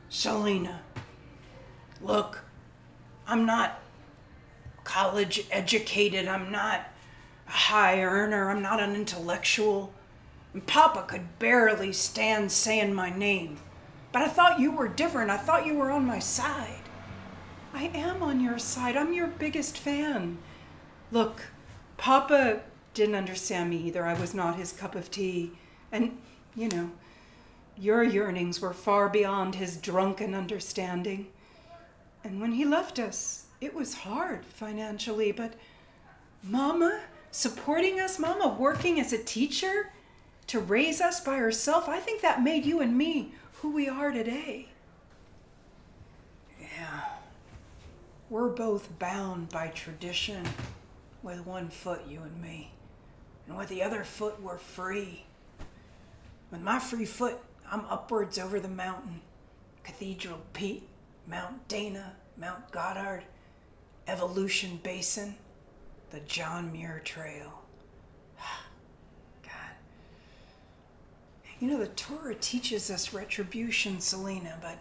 Selena, look, I'm not college educated. I'm not a high earner. I'm not an intellectual. And Papa could barely stand saying my name. But I thought you were different. I thought you were on my side. I am on your side. I'm your biggest fan. Look, Papa didn't understand me either. I was not his cup of tea. And, your yearnings were far beyond his drunken understanding. And when he left us, it was hard financially, but Mama supporting us, Mama working as a teacher to raise us by herself, I think that made you and me who we are today. Yeah. We're both bound by tradition with one foot, you and me. And with the other foot, we're free. With my free foot, I'm upwards over the mountain. Cathedral Peak, Mount Dana, Mount Goddard, Evolution Basin, the John Muir Trail. God. The Torah teaches us retribution, Selena, but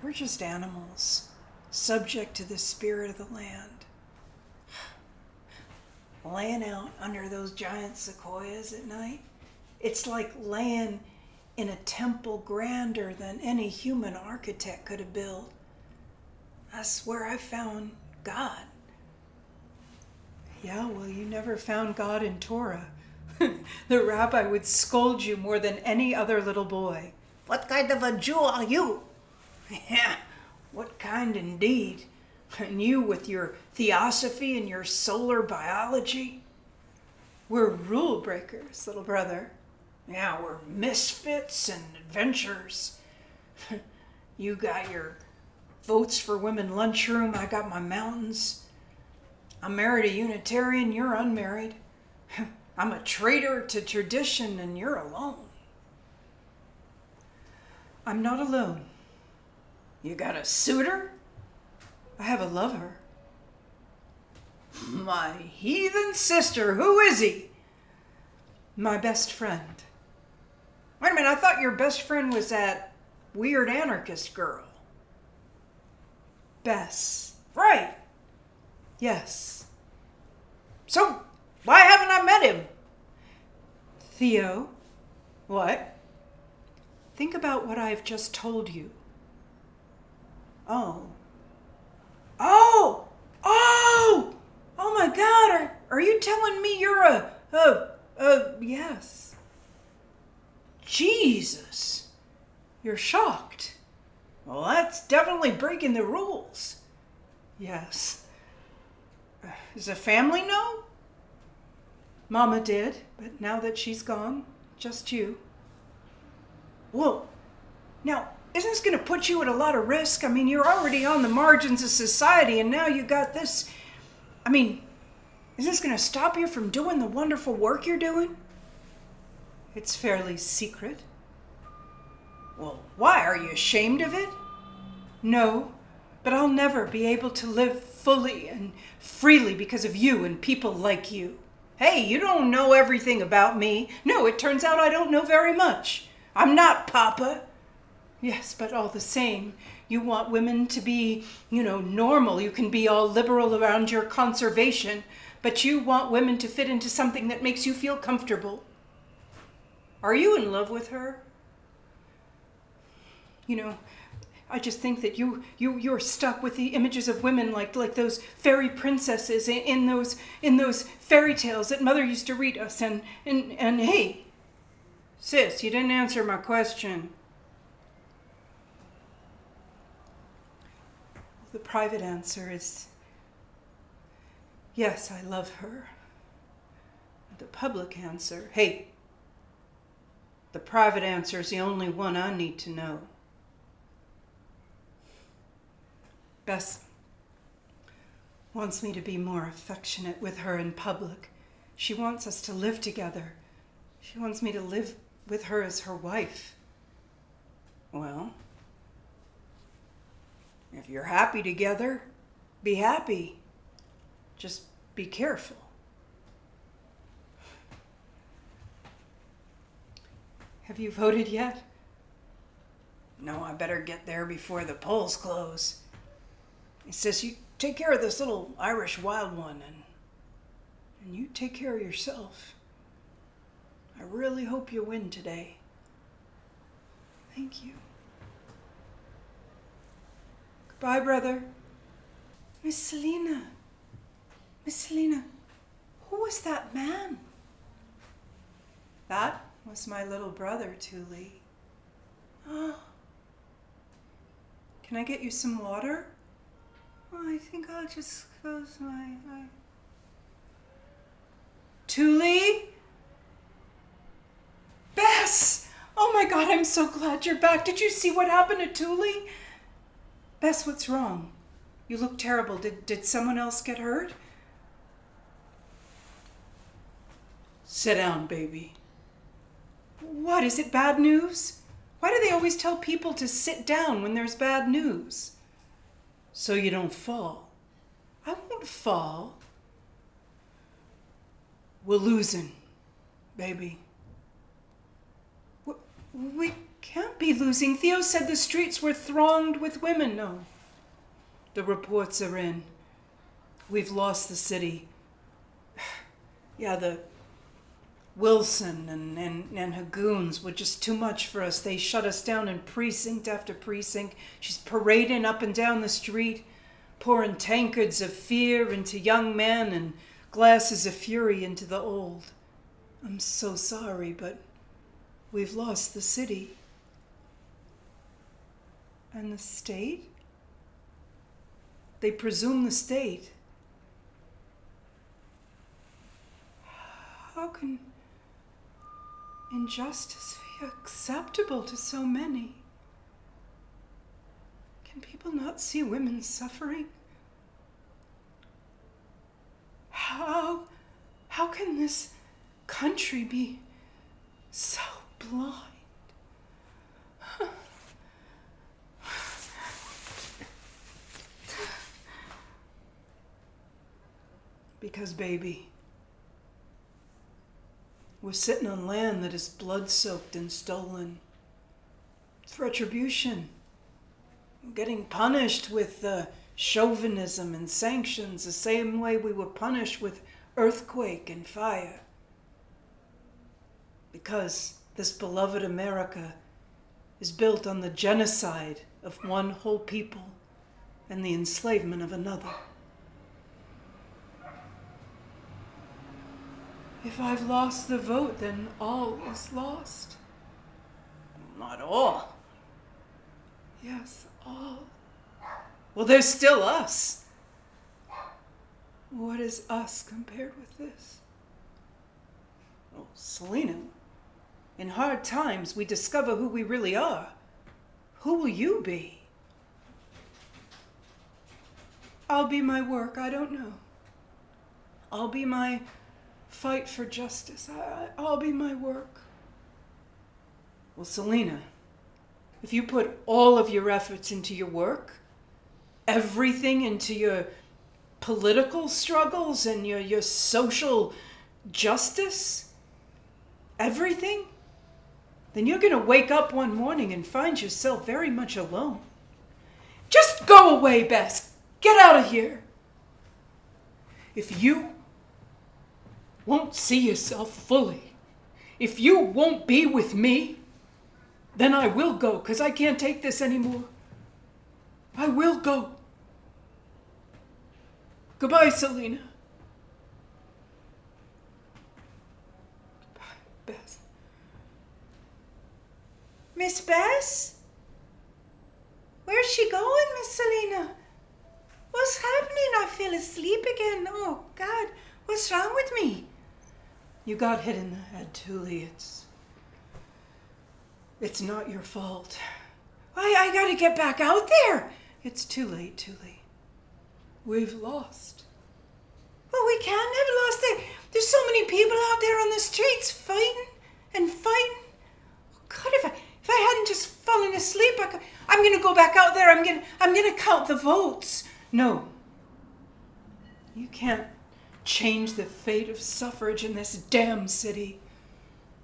we're just animals, subject to the spirit of the land. Laying out under those giant sequoias at night, it's like laying in a temple grander than any human architect could have built. That's where I found God. Yeah, well, you never found God in Torah. The rabbi would scold you more than any other little boy. What kind of a Jew are you? Yeah, what kind indeed. And you with your theosophy and your solar biology. We're rule breakers, little brother. Yeah, we're misfits and adventurers. You got your votes for women lunchroom, I got my mountains. I'm married a Unitarian, you're unmarried. I'm a traitor to tradition and you're alone. I'm not alone. You got a suitor? I have a lover. My heathen sister, who is he? My best friend. Wait a minute, I thought your best friend was that weird anarchist girl. Bess. Right. Yes. So, why haven't I met him? Theo, What? think about what I've just told you. Oh. Oh! Oh! Oh my God, are you telling me you're Yes. Jesus. You're shocked. Well, that's definitely breaking the rules. Yes. Does the family know? Mama did, but now that she's gone, just you. Well, now, isn't this going to put you at a lot of risk? I mean, you're already on the margins of society, and now you got this. I mean, is this going to stop you from doing the wonderful work you're doing? It's fairly secret. Well, why? Are you ashamed of it? No, but I'll never be able to live fully and freely because of you and people like you. Hey, you don't know everything about me. No, it turns out I don't know very much. I'm not Papa. Yes, but all the same, you want women to be, normal. You can be all liberal around your conservation, but you want women to fit into something that makes you feel comfortable. Are you in love with her? I just think that you're stuck with the images of women like those fairy princesses in those fairy tales that Mother used to read us. And hey, Sis, you didn't answer my question. the private answer is yes, I love her. The public answer, Hey, the private answer is the only one I need to know. Bess wants me to be more affectionate with her in public. She wants us to live together. She wants me to live with her as her wife. Well, if you're happy together, be happy. Just be careful. Have you voted yet? No, I better get there before the polls close. It says you take care of this little Irish wild one and you take care of yourself. I really hope you win today. Thank you. Goodbye, brother. Miss Selena, who was that man? That was my little brother, Thule. Oh. Can I get you some water? Oh, I think I'll just close my eye. Thule? Bess! Oh my God, I'm so glad you're back. Did you see what happened to Thule? Bess, what's wrong? You look terrible. Did someone else get hurt? Sit down, baby. What, is it bad news? Why do they always tell people to sit down when there's bad news? So you don't fall. I won't fall. We're losing, baby. We can't be losing. Theo said the streets were thronged with women. No. The reports are in. We've lost the city. Yeah, the Wilson and her goons were just too much for us. They shut us down in precinct after precinct. She's parading up and down the street, pouring tankards of fear into young men and glasses of fury into the old. I'm so sorry, but we've lost the city. And the state? They presume the state. How can injustice be acceptable to so many? Can people not see women suffering? How can this country be so blind? Because, baby, we're sitting on land that is blood-soaked and stolen. It's retribution. We're getting punished with chauvinism and sanctions the same way we were punished with earthquake and fire. Because this beloved America is built on the genocide of one whole people and the enslavement of another. If I've lost the vote, then all is lost. Not all. Yes, all. Well, there's still us. What is us compared with this? Oh, Selena, in hard times we discover who we really are. Who will you be? I'll be my work, I don't know. I'll be my fight for justice. I'll be my work. Well, Selena, if you put all of your efforts into your work, everything into your political struggles and your social justice, everything, then you're going to wake up one morning and find yourself very much alone. Just go away, Bess. Get out of here. If you won't see yourself fully, if you won't be with me, then I will go, because I can't take this anymore. I will go. Goodbye, Selena. Goodbye, Bess. Miss Bess? Where's she going, Miss Selena? What's happening? I feel asleep again. Oh, God. What's wrong with me? You got hit in the head, Thule. It's not your fault. I gotta get back out there. It's too late, Thule. We've lost. Well, we can't have lost it. There's so many people out there on the streets fighting and fighting. God, if I hadn't just fallen asleep, I'm gonna go back out there. I'm gonna count the votes. No. You can't change the fate of suffrage in this damn city.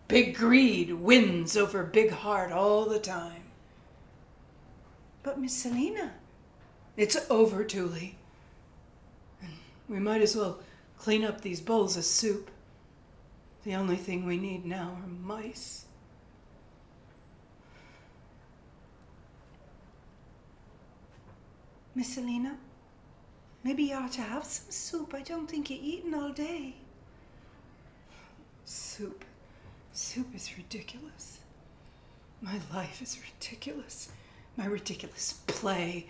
Big greed wins over big heart all the time. But Miss Selena, it's over, Thule. And we might as well clean up these bowls of soup. The only thing we need now are mice. Miss Selena, maybe you ought to have some soup. I don't think you've eaten all day. Soup. Soup is ridiculous. My life is ridiculous. My ridiculous play.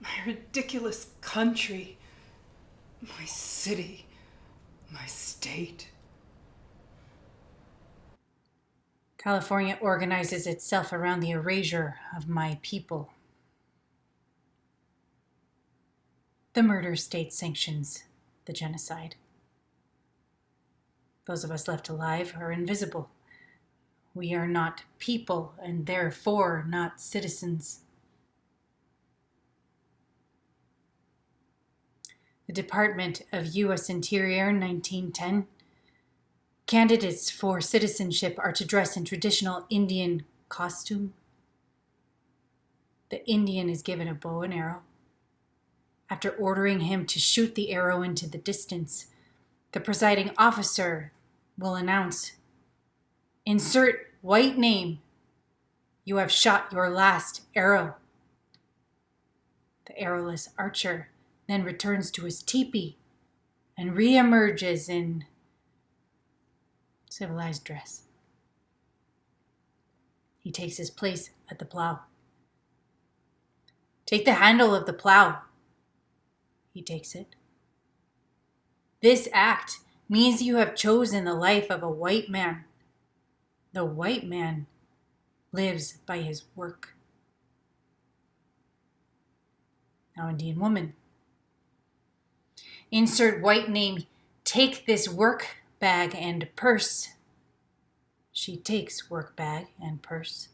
My ridiculous country. My city. My state. California organizes itself around the erasure of my people. The murder state sanctions the genocide. Those of us left alive are invisible. We are not people and therefore not citizens. The Department of U.S. Interior, 1910. Candidates for citizenship are to dress in traditional Indian costume. The Indian is given a bow and arrow. After ordering him to shoot the arrow into the distance, the presiding officer will announce, "Insert white name. You have shot your last arrow." The arrowless archer then returns to his teepee and reemerges in civilized dress. He takes his place at the plow. "Take the handle of the plow." He takes it. "This act means you have chosen the life of a white man. The white man lives by his work." Now, Indian woman. "Insert white name. Take this work bag and purse." She takes work bag and purse.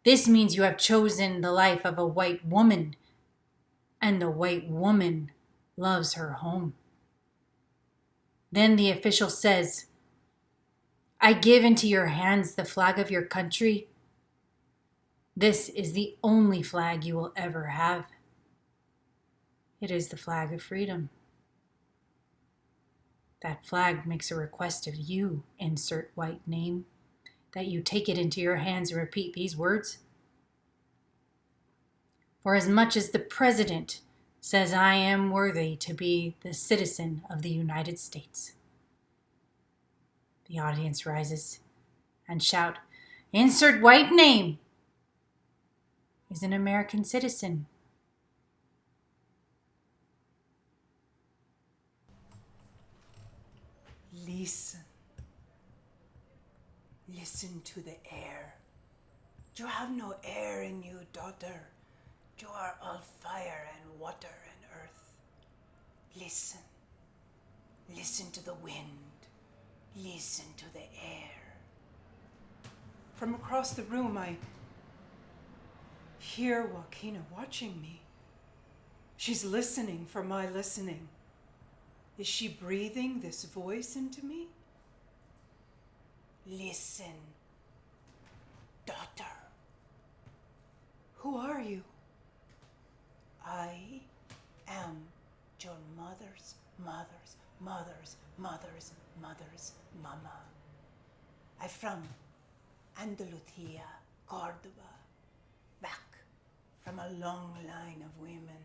"This means you have chosen the life of a white woman, and the white woman loves her home. Then the official says, I give into your hands the flag of your country. This is the only flag you will ever have. It is the flag of freedom. That flag makes a request of you, insert white name, that you take it into your hands and repeat these words. For as much as the President says I am worthy to be the citizen of the United States. The audience rises and shout, insert white name, is an American citizen. Listen. Listen to the air. You have no air in you, daughter. You are all fire and water and earth. Listen. Listen to the wind. Listen to the air. From across the room, I hear Joaquina watching me. She's listening for my listening. Is she breathing this voice into me? Listen, daughter. Who are you? I am your mother's mother's mama. I'm from Andalusia, Cordoba, back from a long line of women.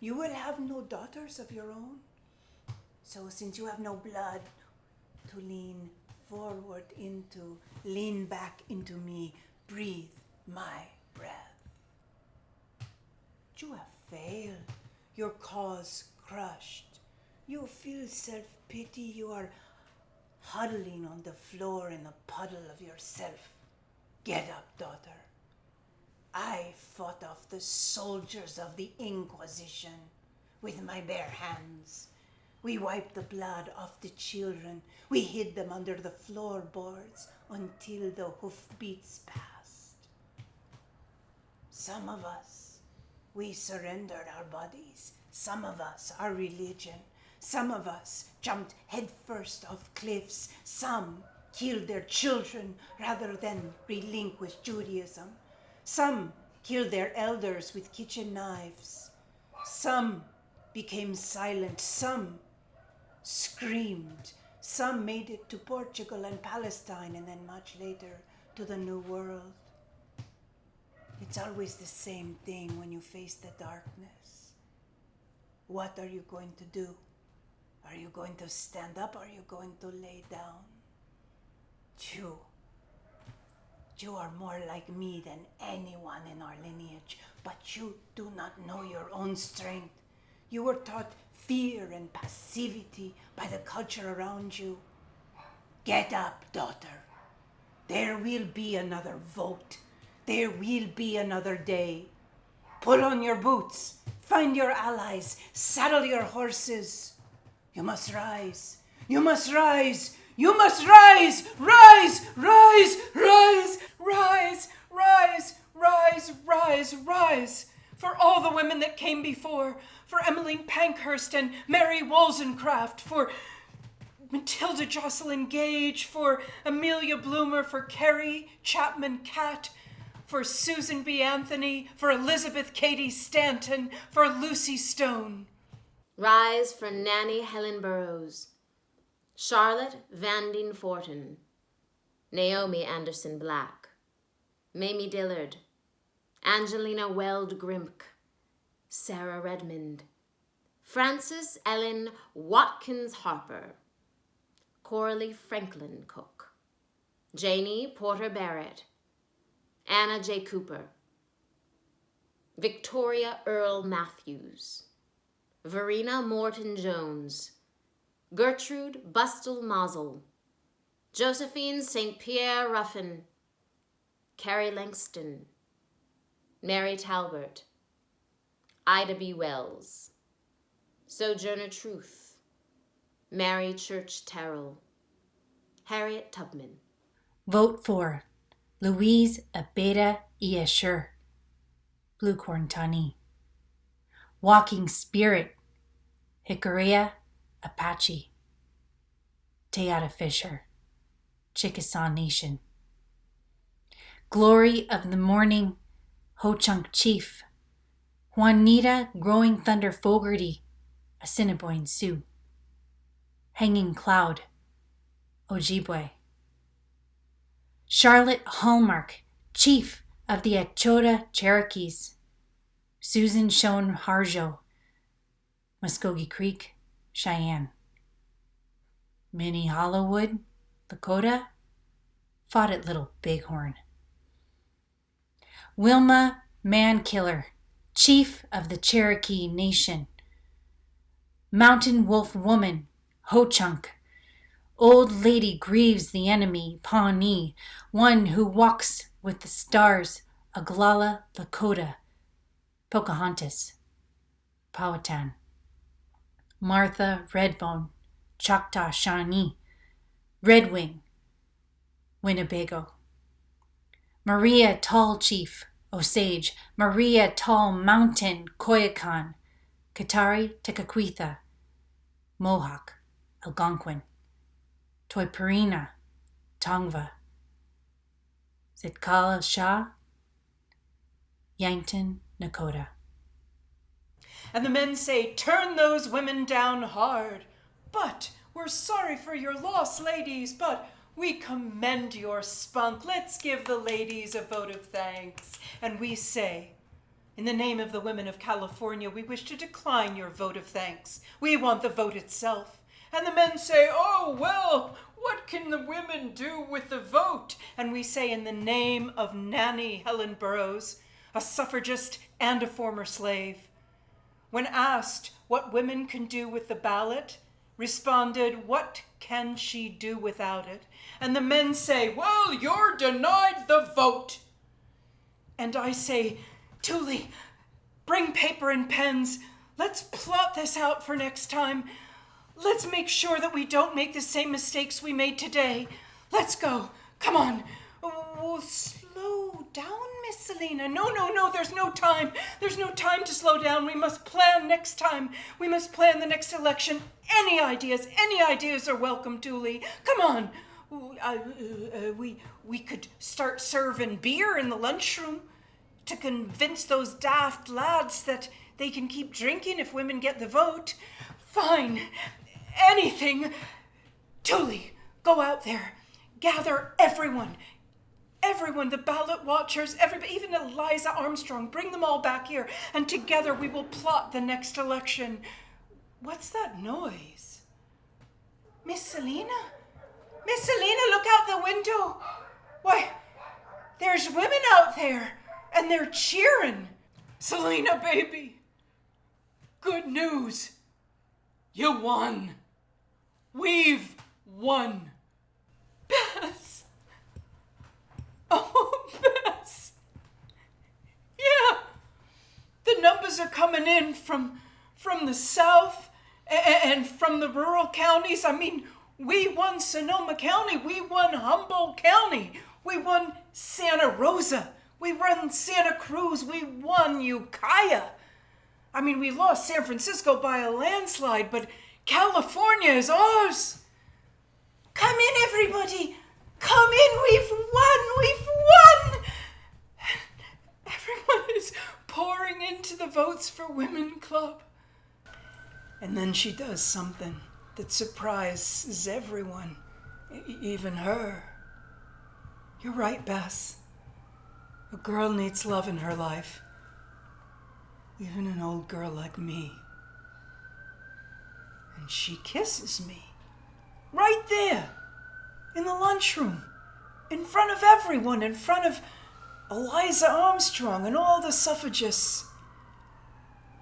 You will have no daughters of your own. So since you have no blood to lean forward into, lean back into me, breathe my breath. You have failed, your cause crushed. You feel self-pity, you are huddling on the floor in a puddle of yourself. Get up, daughter. I fought off the soldiers of the Inquisition with my bare hands. We wiped the blood off the children. We hid them under the floorboards until the hoofbeats passed. Some of us, we surrendered our bodies. Some of us, our religion. Some of us jumped headfirst off cliffs. Some killed their children rather than relinquish Judaism. Some killed their elders with kitchen knives. Some became silent. Some screamed. Some made it to Portugal and Palestine, and then much later to the New World. It's always the same thing when you face the darkness. What are you going to do? Are you going to stand up or are you going to lay down? You are more like me than anyone in our lineage, but you do not know your own strength. You were taught fear and passivity by the culture around you. Get up, daughter. There will be another vote. There will be another day. Pull on your boots. Find your allies. Saddle your horses. You must rise. You must rise. You must rise. Rise, rise, rise, rise, rise, rise, rise, rise. For all the women that came before, for Emmeline Pankhurst and Mary Wollstonecraft, for Matilda Jocelyn Gage, for Amelia Bloomer, for Carrie Chapman Catt, for Susan B. Anthony, for Elizabeth Cady Stanton, for Lucy Stone. Rise for Nanny Helen Burroughs, Charlotte Van Fortin, Naomi Anderson Black, Mamie Dillard, Angelina Weld Grimke, Sarah Redmond, Frances Ellen Watkins Harper, Coralie Franklin Cook, Janie Porter Barrett, Anna J. Cooper, Victoria Earl Matthews, Verena Morton Jones, Gertrude Bustle Mazel, Josephine St. Pierre Ruffin, Carrie Langston, Mary Talbert, Ida B. Wells, Sojourner Truth, Mary Church Terrell, Harriet Tubman. Vote for Louise Abeda Escher, Blue Corn Tawny. Walking Spirit, Hickorea, Apache. Teyata Fisher, Chickasaw Nation. Glory of the morning, Ho-Chunk Chief. Juanita, Growing Thunder Fogarty, Assiniboine Sioux. Hanging Cloud, Ojibwe. Charlotte Hallmark, Chief of the Achota Cherokees. Susan Shone Harjo, Muskogee Creek, Cheyenne. Minnie Hollowwood, Lakota, fought at Little Bighorn. Wilma Mankiller, Chief of the Cherokee Nation. Mountain Wolf Woman, Ho-Chunk. Old Lady grieves the enemy, Pawnee, one who walks with the stars, Oglala, Lakota. Pocahontas, Powhatan. Martha Redbone, Choctaw Shawnee. Redwing, Winnebago. Maria Tall Chief, Osage. Maria Tall Mountain, Koyukon. Katari, Tekakwitha. Mohawk, Algonquin. Toypurina, Tongva. Sitkala Shah, Yankton, Nakota. And the men say, turn those women down hard. But we're sorry for your loss, ladies, but we commend your spunk. Let's give the ladies a vote of thanks. And we say, in the name of the women of California, we wish to decline your vote of thanks. We want the vote itself. And the men say, oh, well, what can the women do with the vote? And we say, in the name of Nanny Helen Burroughs, a suffragist and a former slave, when asked what women can do with the ballot, responded, what can she do without it? And the men say, well, you're denied the vote. And I say, Thule, bring paper and pens. Let's plot this out for next time. Let's make sure that we don't make the same mistakes we made today. Let's go. Come on. Oh, slow down, Miss Selena. No, there's no time. There's no time to slow down. We must plan next time. We must plan the next election. Any ideas are welcome, Thule. Come on. We could start serving beer in the lunchroom to convince those daft lads that they can keep drinking if women get the vote. Fine. Anything. Thule, go out there. Gather everyone, the ballot watchers, everybody, even Eliza Armstrong, bring them all back here, and together we will plot the next election. What's that noise? Miss Selena? Miss Selena, look out the window. Why, there's women out there, and they're cheering. Selena, baby, good news. You won. We've won. Bess. Oh, Bess. Yeah. The numbers are coming in from the south and from the rural counties. I mean, we won Sonoma County. We won Humboldt County. We won Santa Rosa. We won Santa Cruz. We won Ukiah. I mean, we lost San Francisco by a landslide, but California is ours. Come in, everybody. Come in. We've won. Everyone is pouring into the Votes for Women Club. And then she does something that surprises everyone, even her. You're right, Bess. A girl needs love in her life. Even an old girl like me. And she kisses me. Right there. In the lunchroom. In front of everyone. In front of Eliza Armstrong and all the suffragists.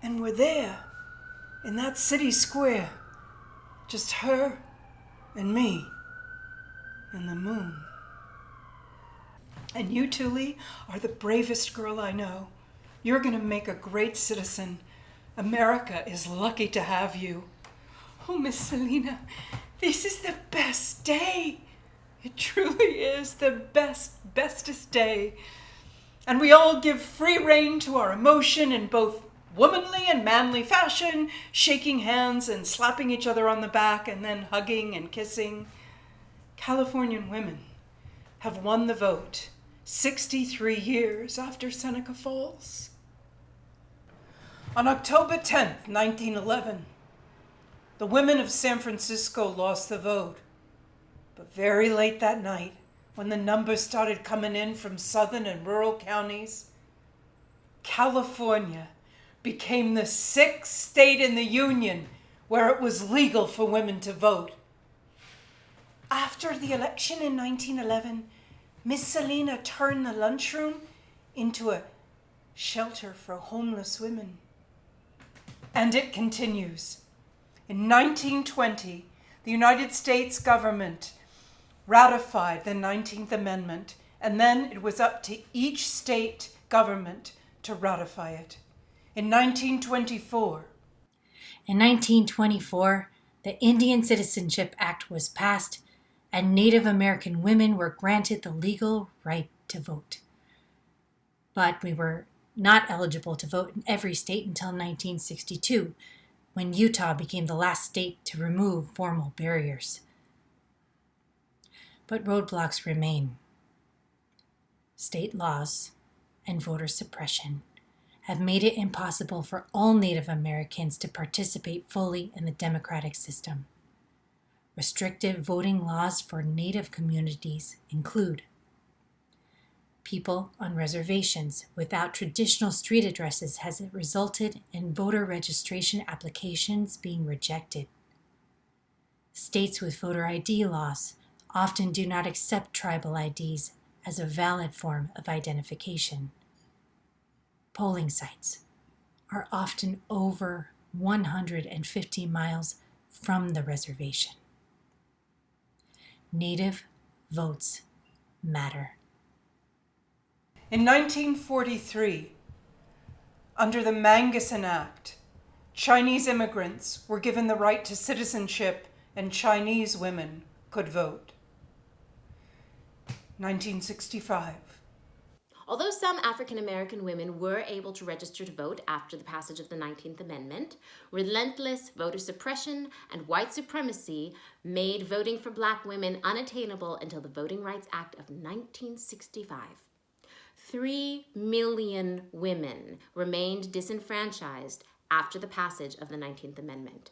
And we're there. In that city square. Just her and me. And the moon. And you, Thule, are the bravest girl I know. You're going to make a great citizen. America is lucky to have you. Oh, Miss Selena, this is the best day. It truly is the bestest day. And we all give free rein to our emotion in both womanly and manly fashion, shaking hands and slapping each other on the back and then hugging and kissing. Californian women have won the vote 63 years after Seneca Falls. On October 10th, 1911, the women of San Francisco lost the vote. But very late that night, when the numbers started coming in from southern and rural counties, California became the 6th state in the Union where it was legal for women to vote. After the election in 1911, Miss Selena turned the lunchroom into a shelter for homeless women. And it continues. In 1920, the United States government ratified the 19th Amendment, and then it was up to each state government to ratify it. In 1924, In 1924, the Indian Citizenship Act was passed, and Native American women were granted the legal right to vote. But we were not eligible to vote in every state until 1962, when Utah became the last state to remove formal barriers. But roadblocks remain. State laws and voter suppression have made it impossible for all Native Americans to participate fully in the democratic system. Restrictive voting laws for Native communities include people on reservations without traditional street addresses has resulted in voter registration applications being rejected. States with voter ID laws often do not accept tribal IDs as a valid form of identification. Polling sites are often over 150 miles from the reservation. Native votes matter. in 1943, under the Magnuson Act, Chinese immigrants were given the right to citizenship and Chinese women could vote. 1965. Although some African American women were able to register to vote after the passage of the 19th Amendment, relentless voter suppression and white supremacy made voting for Black women unattainable until the Voting Rights Act of 1965. 3 million women remained disenfranchised after the passage of the 19th Amendment.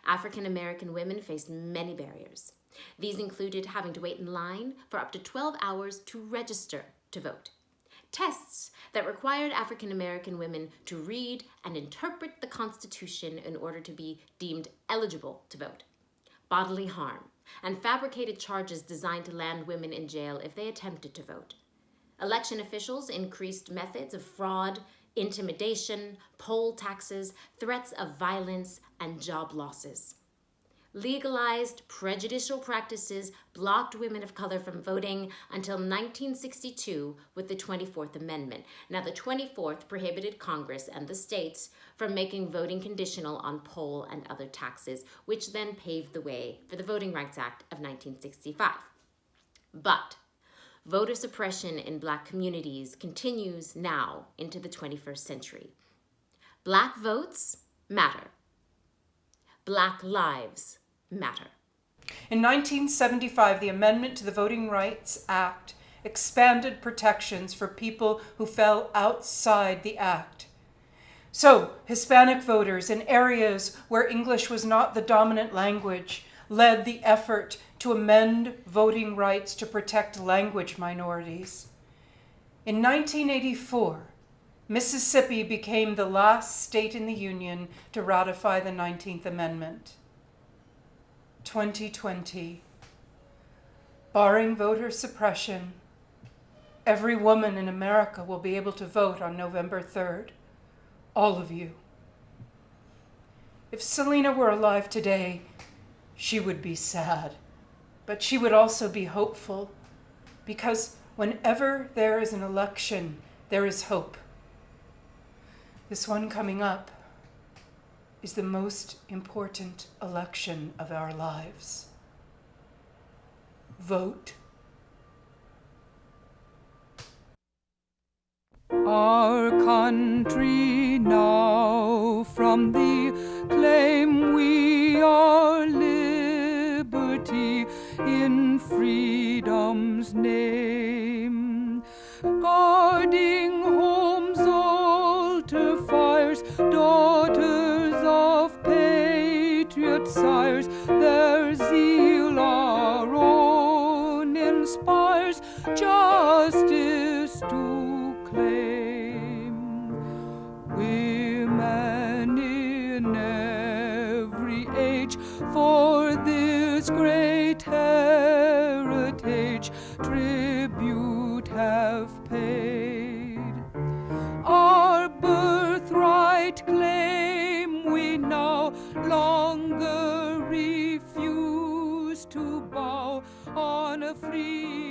African American women faced many barriers. These included having to wait in line for up to 12 hours to register to vote. Tests that required African American women to read and interpret the Constitution in order to be deemed eligible to vote. Bodily harm and fabricated charges designed to land women in jail if they attempted to vote. Election officials increased methods of fraud, intimidation, poll taxes, threats of violence, and job losses. Legalized prejudicial practices blocked women of color from voting until 1962 with the 24th Amendment. Now, the 24th prohibited Congress and the states from making voting conditional on poll and other taxes, which then paved the way for the Voting Rights Act of 1965. But voter suppression in Black communities continues now into the 21st century. Black votes matter. Black lives matter. In 1975, the amendment to the Voting Rights Act expanded protections for people who fell outside the act. So, Hispanic voters in areas where English was not the dominant language led the effort to amend voting rights to protect language minorities. In 1984, Mississippi became the last state in the Union to ratify the 19th Amendment. 2020. Barring voter suppression, every woman in America will be able to vote on November 3rd. All of you. If Selena were alive today, she would be sad, but she would also be hopeful, because whenever there is an election, there is hope. This one coming up is the most important election of our lives. Vote. Our country now to from thee claim we our liberty in freedom's name. Guarding home's altar fires, daughters of patriot sires, their zeal our own inspires, justice to claim. Women in every age for this great heritage tribute have paid. Our birthright claim we now longer refuse to bow on a free